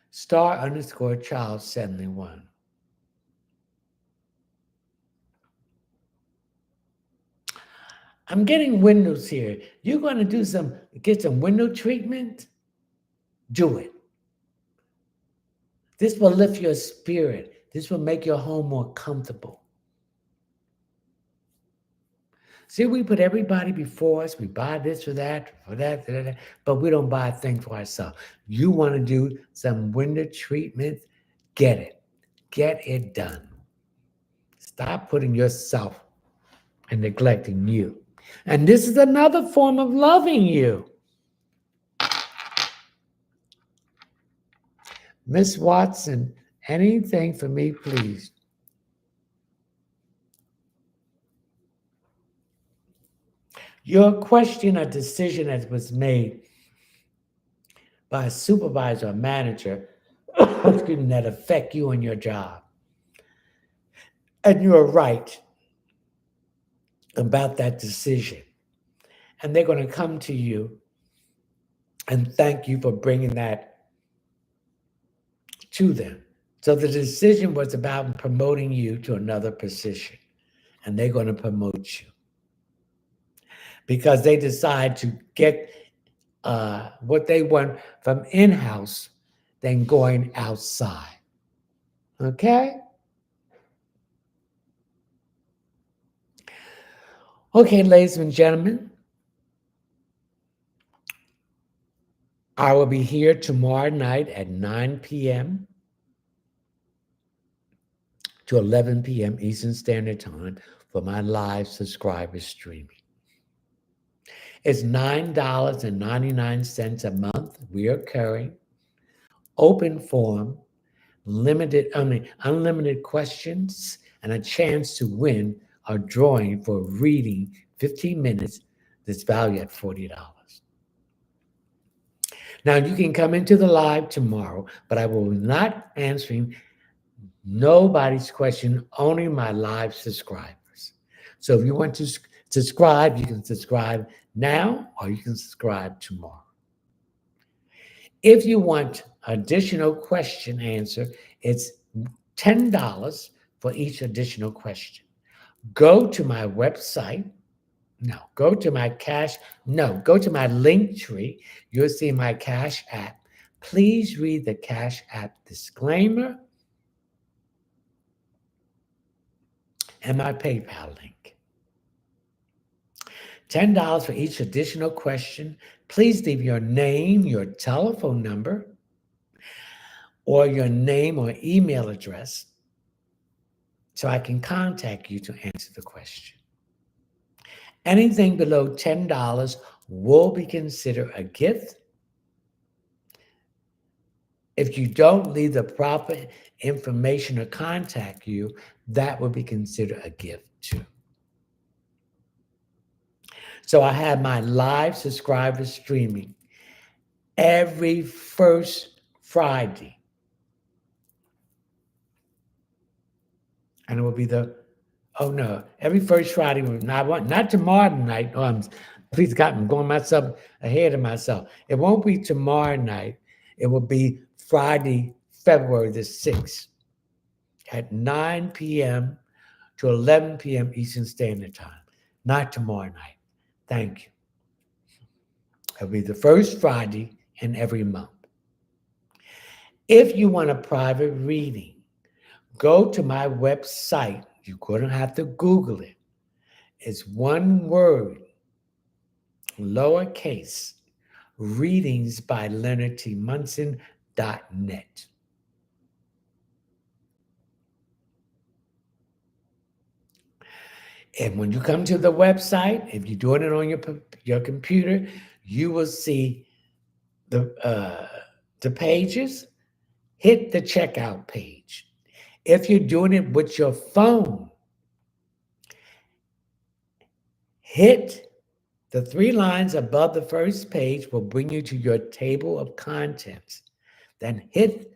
Star underscore Charles 71. I'm getting windows here. You're going to get some window treatment? Do it. This will lift your spirit. This will make your home more comfortable. See, we put everybody before us. We buy this for that, but we don't buy things for ourselves. You want to do some window treatment? Get it. Get it done. Stop putting yourself and neglecting you. And this is another form of loving you. Miss Watson, anything for me, please. Your question or decision that was made by a supervisor or manager that affect you and your job. And you're right about that decision. And they're going to come to you and thank you for bringing that to them. So the decision was about promoting you to another position, and they're going to promote you because they decide to get what they want from in-house than going outside. Okay? Okay, ladies and gentlemen, I will be here tomorrow night at 9 p.m. to 11 p.m. Eastern Standard Time for my live subscriber streaming. It's $9.99 a month, recurring, open forum, unlimited questions, and a chance to win a drawing for reading 15 minutes that's valued at $40. Now, you can come into the live tomorrow, but I will not answering nobody's question, only my live subscribers. So if you want to subscribe, you can subscribe now or you can subscribe tomorrow. If you want additional question answer, it's $10 for each additional question. Go to my website. Go to my link tree. You'll see my Cash App. Please read the Cash App disclaimer and my PayPal link. $10 for each additional question. Please leave your name, your telephone number, or your name or email address so I can contact you to answer the question. Anything below $10 will be considered a gift. If you don't leave the proper information or contact you, that will be considered a gift too. So I have my live subscribers streaming every first Friday. And it will be every first Friday, not tomorrow night. Please God, I'm going myself ahead of myself. It won't be tomorrow night. It will be Friday, February the 6th at 9 p.m. to 11 p.m. Eastern Standard Time. Not tomorrow night. Thank you. It'll be the first Friday in every month. If you want a private reading, go to my website. You're going to have to Google it. It's one word, lowercase, readingsbyleonardtmunson.net. And when you come to the website, if you're doing it on your computer, you will see the pages. Hit the checkout page. If you're doing it with your phone, Hit the 3 lines above the first page will bring you to your table of contents. Then hit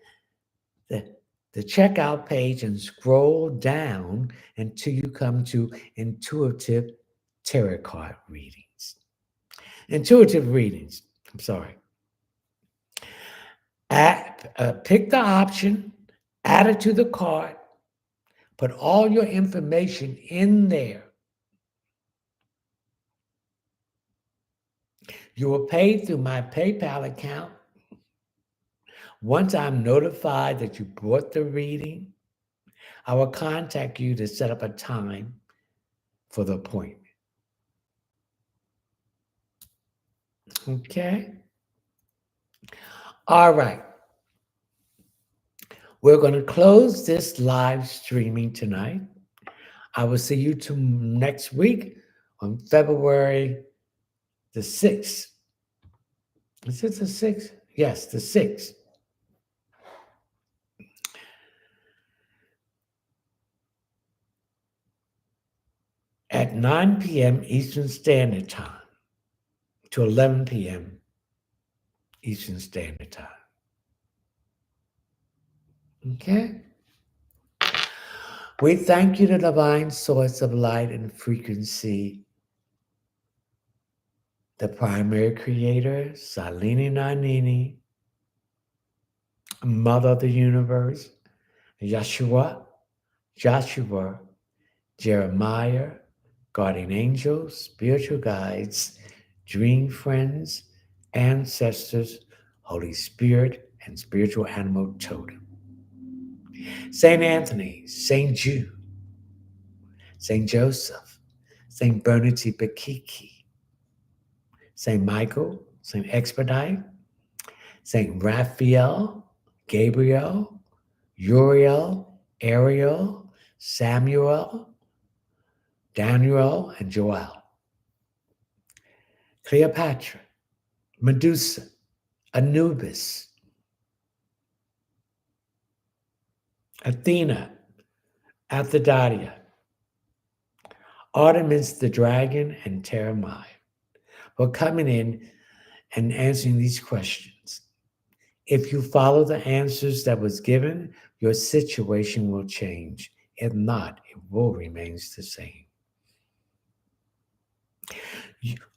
the, the checkout page and scroll down until you come to intuitive tarot card readings. Intuitive readings, I'm sorry. Pick the option, add it to the cart, put all your information in there. You will pay through my PayPal account. Once I'm notified that you bought the reading, I will contact you to set up a time for the appointment. Okay? All right. We're going to close this live streaming tonight. I will see you next week on February the 6th. Is it the 6th? Yes, the 6th. At 9 p.m. Eastern Standard Time to 11 p.m. Eastern Standard Time. Okay? We thank you, the divine source of light and frequency, the primary creator, Salini Nanini, Mother of the Universe, Yeshua, Joshua, Jeremiah, guardian angels, spiritual guides, dream friends, ancestors, Holy Spirit, and spiritual animal totem. Saint Anthony, Saint Jude, Saint Joseph, Saint Bernadette Bakiki, Saint Michael, Saint Expedite, Saint Raphael, Gabriel, Uriel, Ariel, Samuel, Daniel, and Joel. Cleopatra, Medusa, Anubis, Athena, Aphrodite, Artemis the dragon, and Terramai for coming in and answering these questions. If you follow the answers that was given, your situation will change. If not, it will remain the same.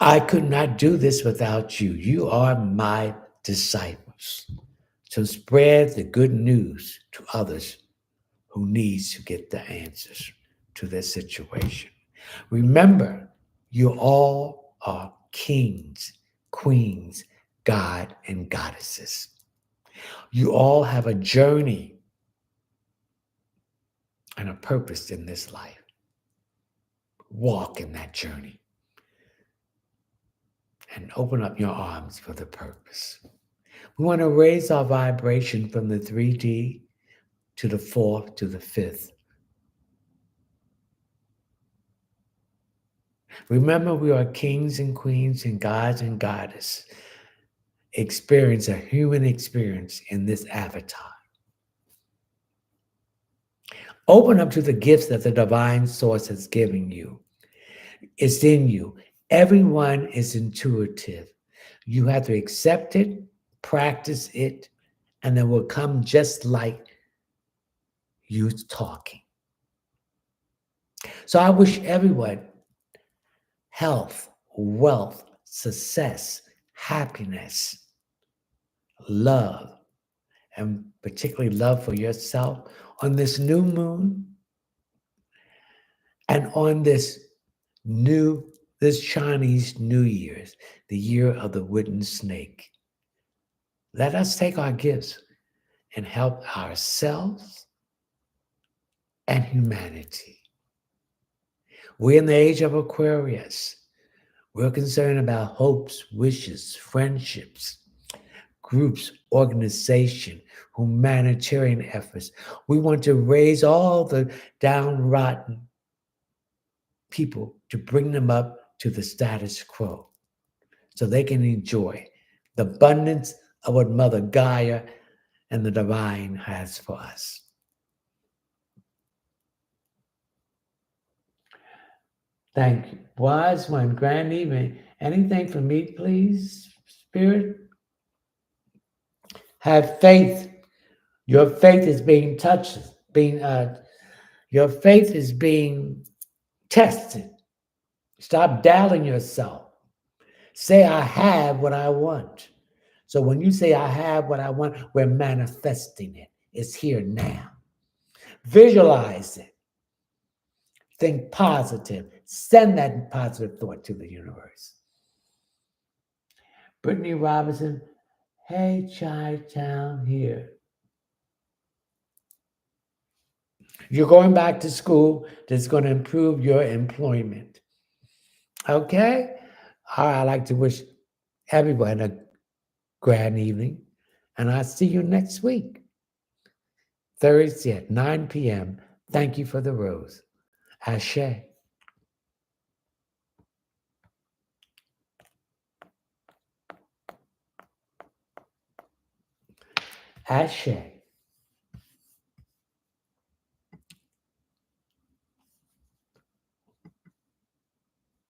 I could not do this without you. You are my disciples. So spread the good news to others who needs to get the answers to their situation. Remember, you all are kings, queens, God, and goddesses. You all have a journey and a purpose in this life. Walk in that journey and open up your arms for the purpose. We want to raise our vibration from the 3D to the 4th to the 5th. Remember, we are kings and queens and gods and goddesses. Experience a human experience in this avatar. Open up to the gifts that the divine source has given you. It's in you. Everyone is intuitive. You have to accept it, practice it, and it will come just like you talking. So I wish everyone health, wealth, success, happiness, love, and particularly love for yourself on this new moon and on this Chinese New Year's, the year of the wooden snake. Let us take our gifts and help ourselves and humanity. We're in the age of Aquarius. We're concerned about hopes, wishes, friendships, groups, organization, humanitarian efforts. We want to raise all the downtrodden people to bring them up to the status quo so they can enjoy the abundance of what Mother Gaia and the divine has for us. Thank you. Wise one, grand evening. Anything for me, please, Spirit? Have faith. Your faith is being touched, your faith is being tested. Stop doubting yourself. Say, I have what I want. So when you say, I have what I want, we're manifesting it. It's here now. Visualize it. Think positive. Send that positive thought to the universe. Brittany Robinson, hey, Chi Town here. You're going back to school that's going to improve your employment. Okay? All right, I'd like to wish everyone a grand evening, and I'll see you next week, Thursday at 9 p.m. Thank you for the rose. Ashe. Ashe.